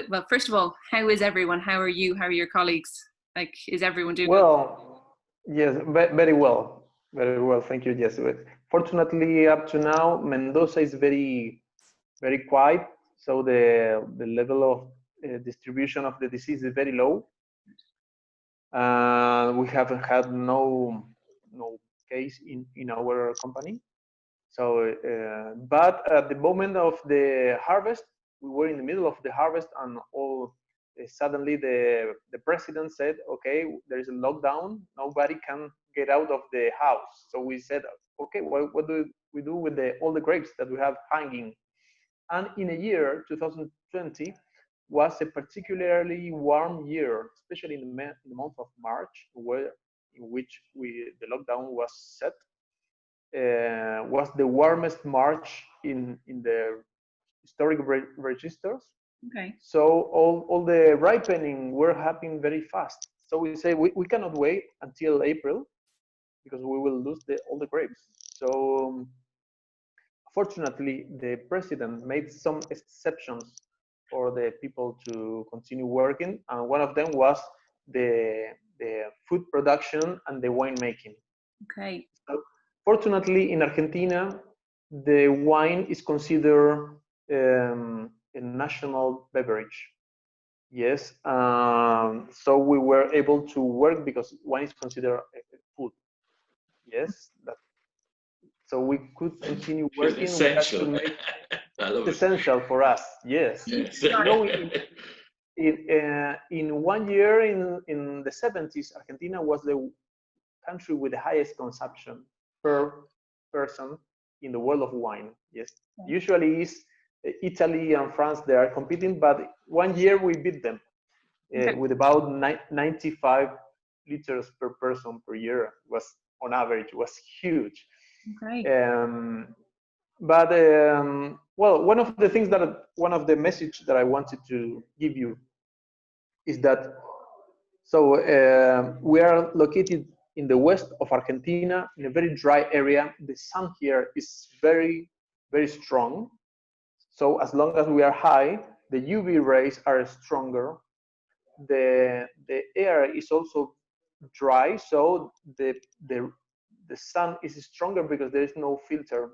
C: well, first of all, how is everyone? How are you? How are your colleagues? Like, is everyone doing
D: well? Yes, very well. Very well, thank you. Yes, fortunately, up to now, Mendoza is very, very quiet. So the level of distribution of the disease is very low. We haven't had no case in our company. So, but at the moment of the harvest, we were in the middle of the harvest, and suddenly the president said, okay, there is a lockdown, nobody can get out of the house. So we said, okay, what do we do with all the grapes that we have hanging? And in a year, 2020, was a particularly warm year, especially in the month of March, in which the lockdown was set. Was the warmest March in the historic registers.
C: Okay.
D: So all the ripening were happening very fast. So we say we cannot wait until April, because we will lose all the grapes. So fortunately, the president made some exceptions for the people to continue working, and one of them was the food production and the winemaking.
C: Okay.
D: So fortunately, in Argentina, the wine is considered a national beverage. Yes, so we were able to work because wine is considered food. Yes, so we could continue working.
E: Essential.
D: It's essential for us. Yes. In 1 year, in the 70s, Argentina was the country with the highest consumption per person in the world of wine. Yes, usually it's Italy and France, they are competing, but 1 year we beat them with about 95 liters per person per year. Was on average, was huge.
C: Okay.
D: But well, one of the message that I wanted to give you is that we are located in the west of Argentina, in a very dry area. The sun here is very, very strong. So as long as we are high, the UV rays are stronger. The air is also dry, so the sun is stronger because there is no filter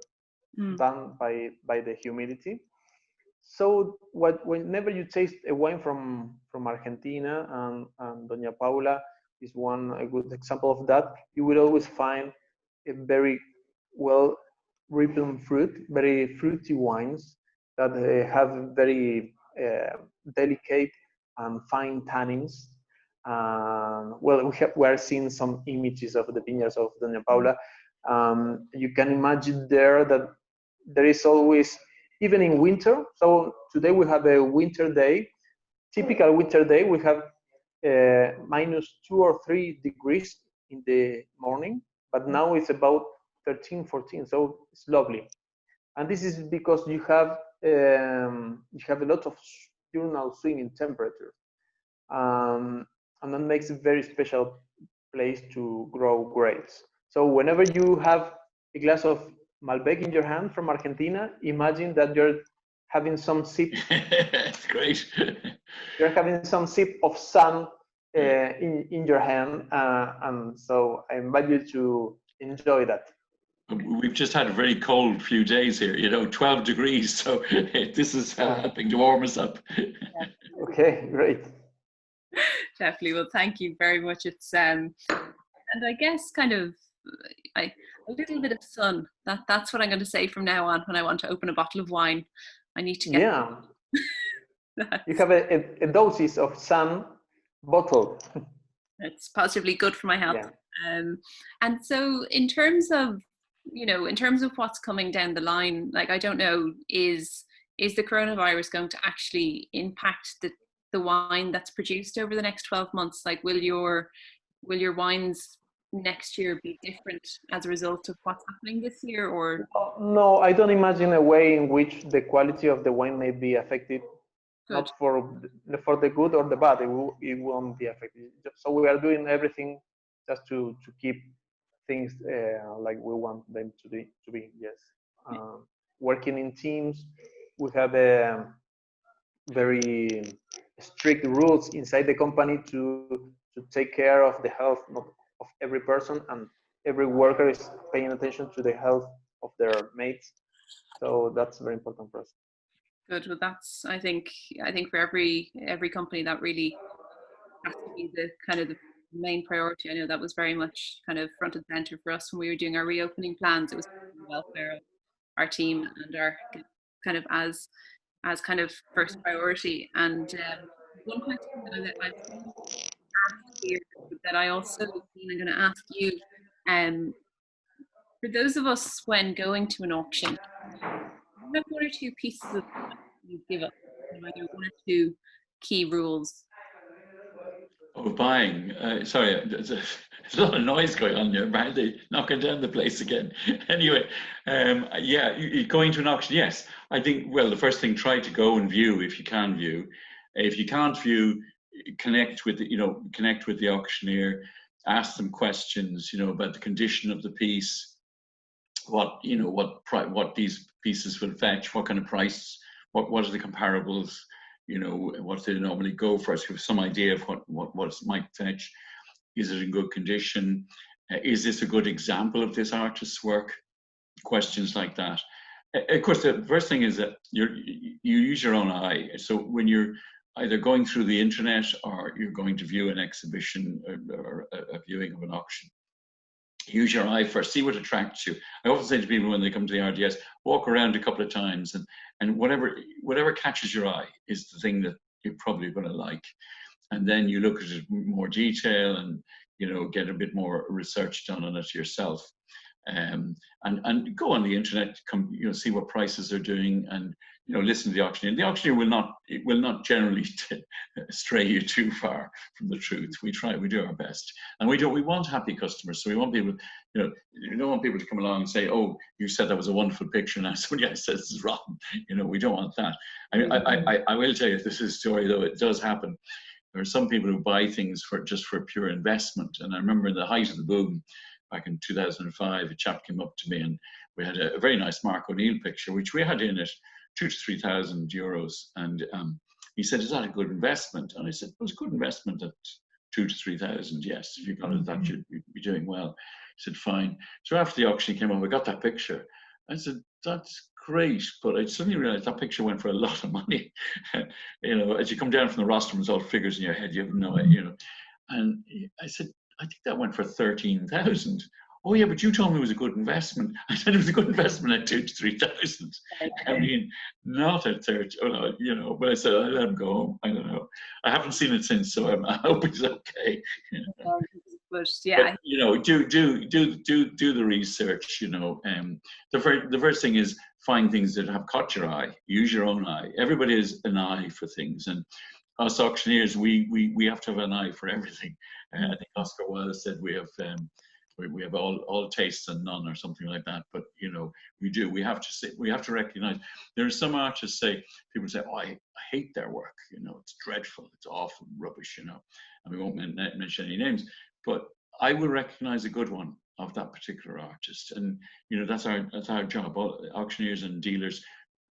D: done by the humidity. So whenever you taste a wine from Argentina, and Dona Paula is a good example of that, you will always find a very well ripened fruit, very fruity wines that have very delicate and fine tannins. Well, we are seeing some images of the vineyards of Dona Paula. You can imagine there that there is always, even in winter. So today we have a winter day. Typical winter day, we have -2 or 3 degrees in the morning, but now it's about 13, 14. So it's lovely. And this is because you have a lot of diurnal swinging temperature. And that makes a very special place to grow grapes. So whenever you have a glass of Malbec in your hand from Argentina, imagine that you're having some sip.
E: That's great.
D: You're having some sip of sun in your hand, and so I invite you to enjoy that.
E: We've just had a very cold few days here, 12 degrees, so this is helping to warm us up.
D: Okay, great.
C: Definitely. Well, thank you very much. It's and I guess kind of a little bit of sun. That's what I'm going to say from now on when I want to open a bottle of wine. I need to get.
D: Yeah. You have a doses of sun bottle.
C: It's positively good for my health.
D: Yeah.
C: And so in terms of what's coming down the line, like, I don't know, is the coronavirus going to actually impact the wine that's produced over the next 12 months? Like, will your wines next year be different as a result of what's happening this year, or?
D: No, I don't imagine a way in which the quality of the wine may be affected. Good. Not for the good or the bad. It won't be affected. So we are doing everything just to keep things like we want them to be. Yes. Working in teams, we have very strict rules inside the company to take care of the health of every person, and every worker is paying attention to the health of their mates. So that's very important for us.
C: Good. Well, that's, I think for every company that really has to be the kind of the main priority. I know that was very much kind of front and center for us when we were doing our reopening plans. It was the welfare of our team and our kind of as kind of first priority. And one question that I've asked here that I also am going to ask you, for those of us when going to an auction, you have one or two pieces of advice you give us, either one or two key rules.
E: Oh, buying. Sorry, there's a lot of noise going on there. Apparently, knocking down the place again. Anyway, going to an auction. Yes, I think. Well, the first thing, try to go and view if you can view. If you can't view, connect with the auctioneer. Ask them questions, about the condition of the piece, what these pieces will fetch, what kind of price, what are the comparables. What they normally go for. So you have some idea of what it might fetch. Is it in good condition? Is this a good example of this artist's work? Questions like that. Of course, the first thing is that you use your own eye. So when you're either going through the internet or you're going to view an exhibition or a viewing of an auction, use your eye first, see what attracts you. I often say to people when they come to the RDS, walk around a couple of times and whatever catches your eye is the thing that you're probably going to like. And then you look at it in more detail and, get a bit more research done on it yourself. And go on the internet, see what prices are doing, and listen to the auctioneer. The auctioneer will not generally stray you too far from the truth. We do our best, and we want happy customers. So we want people, you don't want people to come along and say, "Oh, you said that was a wonderful picture," and somebody else says it's wrong. We don't want that. I will tell you, this is a story though. It does happen. There are some people who buy things just for pure investment, and I remember in the height of the boom, back in 2005, a chap came up to me and we had a very nice Mark O'Neill picture, which we had in it 2,000 to 3,000 euros. And he said, "Is that a good investment?" And I said, "Well, it's a good investment at 2,000 to 3,000. Yes, if you got it, that you'd be doing well." He said, "Fine." So after the auction came up, I got that picture. I said, "That's great," but I suddenly realized that picture went for a lot of money. As you come down from the rostrum, it's all figures in your head, you have no idea. And I said, "I think that went for 13,000. "Oh yeah, but you told me it was a good investment." I said it was a good investment at 2,000 to 3,000. I mean, not at 30. But I said I let him go home. I don't know. I haven't seen it since, so I hope it's okay.
C: But yeah,
E: but, do the research. The first thing is find things that have caught your eye. Use your own eye. Everybody has an eye for things, and us auctioneers, we have to have an eye for everything. I think Oscar Wilde said we have we have all tastes and none or something like that. But you know, we have to recognize there are some artists people say, oh, I hate their work, you know, it's dreadful, it's awful, rubbish, you know, and we won't mention any names, but I will recognize a good one of that particular artist. And you know, that's our job. All auctioneers and dealers,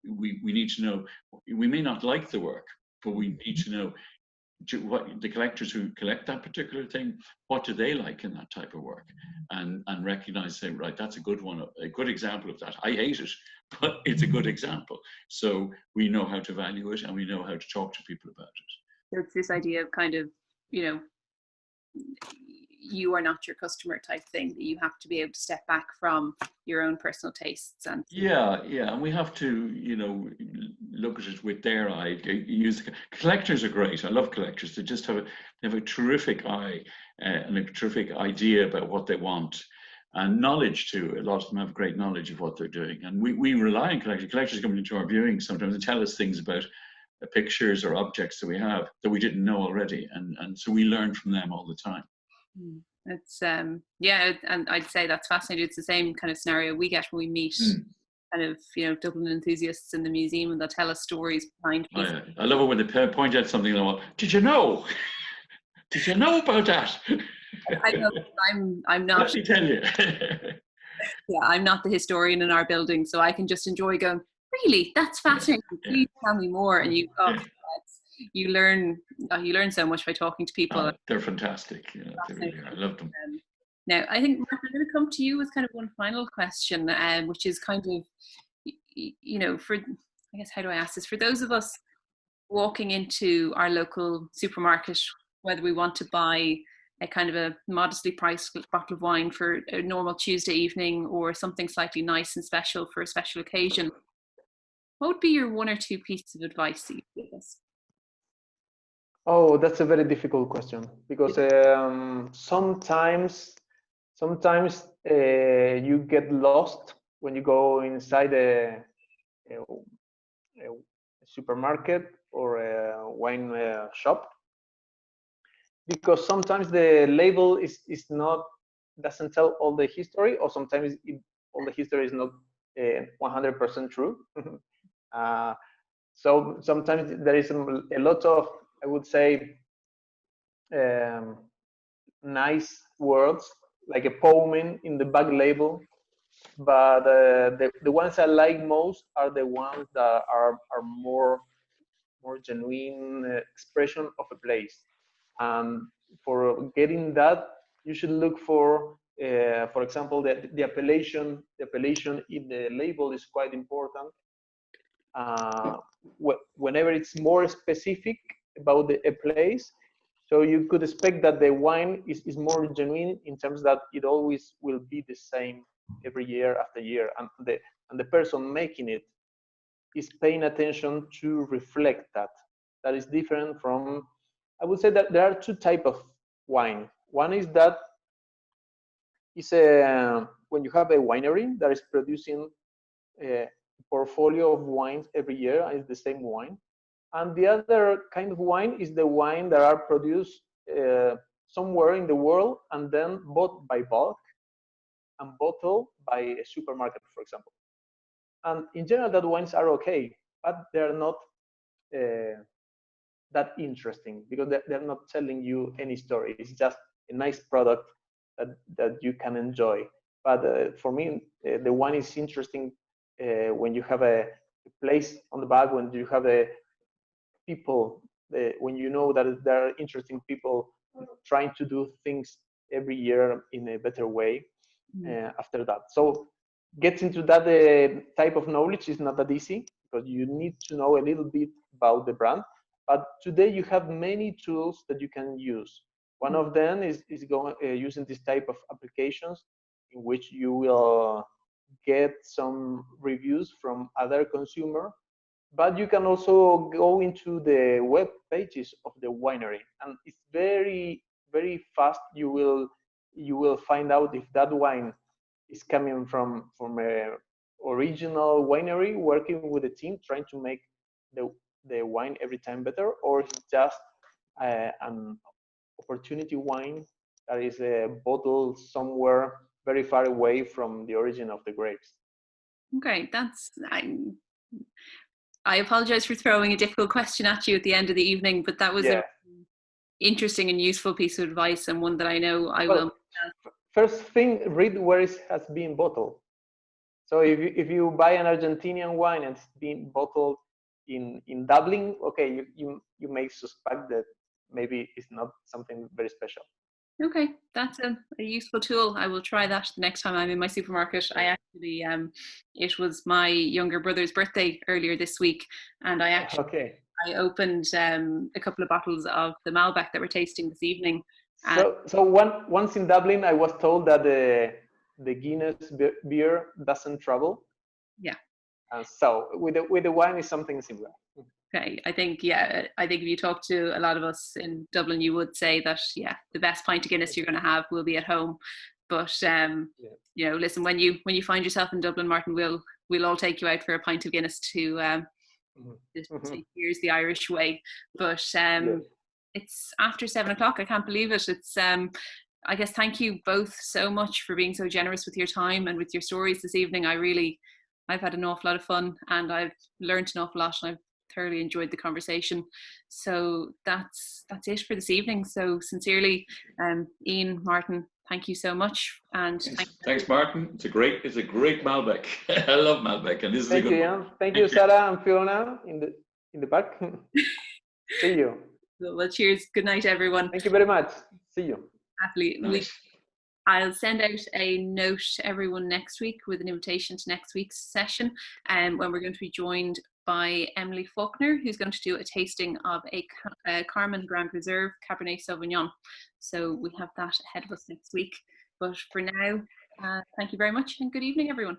E: we need to know, we may not like the work, but we need to know what the collectors who collect that particular thing, what do they like in that type of work, and recognize, say, right, that's a good one, a good example of that. I hate it, but it's a good example, so we know how to value it and we know how to talk to people about it.
C: So it's this idea of kind of, you know, you are not your customer type thing, that you have to be able to step back from your own personal tastes. And
E: yeah, and we have to, you know, look at it with their eye. Collectors are great. I love collectors. They just have a terrific eye and a terrific idea about what they want, and knowledge too. A lot of them have great knowledge of what they're doing, and we rely on collectors. Collectors come into our viewings sometimes and tell us things about pictures or objects that we have that we didn't know already, and so we learn from them all the time.
C: It's yeah, and I'd say that's fascinating. It's the same kind of scenario we get when we meet kind of, you know, Dublin enthusiasts in the museum, and they'll tell us stories behind pieces.
E: I love it when they point out something and did you know? Did you know about that?
C: I know I'm not.
E: Let me tell you.
C: Yeah, I'm not the historian in our building, so I can just enjoy going, really, that's fascinating. Please tell me more. And you learn so much by talking to people.
E: They're fantastic. Yeah, they really are. I love them.
C: Now, I think, Martin, I'm going to come to you with kind of one final question, which is kind of, you know, I guess, how do I ask this? For those of us walking into our local supermarket, whether we want to buy a kind of a modestly priced bottle of wine for a normal Tuesday evening, or something slightly nice and special for a special occasion, what would be your one or two pieces of advice that you'd give us?
D: Oh, that's a very difficult question, because sometimes you get lost when you go inside a supermarket or a wine shop, because sometimes the label doesn't tell all the history, or sometimes all the history is not 100% true. So sometimes there is a lot of, I would say, nice words, like a poem in the back label, but the ones I like most are the ones that are more genuine expression of a place. And for getting that, you should look for example, the appellation in the label is quite important. Whenever it's more specific about a place, so you could expect that the wine is more genuine, in terms that it always will be the same every year after year, and the person making it is paying attention to reflect that. That is different from, I would say that there are two types of wine. One is that is when you have a winery that is producing a portfolio of wines every year, and it's the same wine. And the other kind of wine is the wine that are produced somewhere in the world and then bought by bulk and bottled by a supermarket, for example. And in general, that wines are okay, but they're not that interesting, because they're not telling you any story. It's just a nice product that you can enjoy. But for me, the wine is interesting when you have a place on the back, when you have a people, when you know that there are interesting people trying to do things every year in a better way. After that, so getting to that type of knowledge is not that easy, because you need to know a little bit about the brand. But today you have many tools that you can use. One of them is using this type of applications, in which you will get some reviews from other consumers. But you can also go into the web pages of the winery, and it's very, very fast. You will find out if that wine is coming from a original winery working with a team trying to make the wine every time better, or it's just an opportunity wine that is bottled somewhere very far away from the origin of the grapes.
C: Okay, I apologize for throwing a difficult question at you at the end of the evening, but that was
D: Yeah.
C: a interesting and useful piece of advice, and one that I know I will.
D: First thing, read where it has been bottled. So if you buy an Argentinian wine and it's been bottled in Dublin, okay, you may suspect that maybe it's not something very special.
C: Okay, that's a useful tool. I will try that the next time I'm in my supermarket. I actually, it was my younger brother's birthday earlier this week, and I opened a couple of bottles of the Malbec that we're tasting this evening.
D: So once in Dublin, I was told that the Guinness beer doesn't travel.
C: Yeah.
D: And so with the wine is something similar.
C: Okay, I think if you talk to a lot of us in Dublin, you would say that the best pint of Guinness you're going to have will be at home. But you know, listen, when you find yourself in Dublin, Martin, we'll all take you out for a pint of Guinness to here's the Irish way. But it's after 7 o'clock. I can't believe it. It's I guess thank you both so much for being so generous with your time and with your stories this evening. I've had an awful lot of fun, and I've learned an awful lot, and I've thoroughly enjoyed the conversation. So that's it for this evening. So sincerely, Ian, Martin, thank you so much. And
E: thanks Martin. It's a great Malbec. I love Malbec, and this is a good one.
D: Thank you, Sarah and Fiona in the back. See you.
C: Well, cheers. Good night, everyone.
D: Thank you very much. See you.
C: Happily.
E: Nice.
C: I'll send out a note to everyone next week with an invitation to next week's session, when we're going to be joined by Emily Faulkner, who's going to do a tasting of a Carmen Grand Reserve Cabernet Sauvignon. So we have that ahead of us next week. But for now, thank you very much, and good evening, everyone.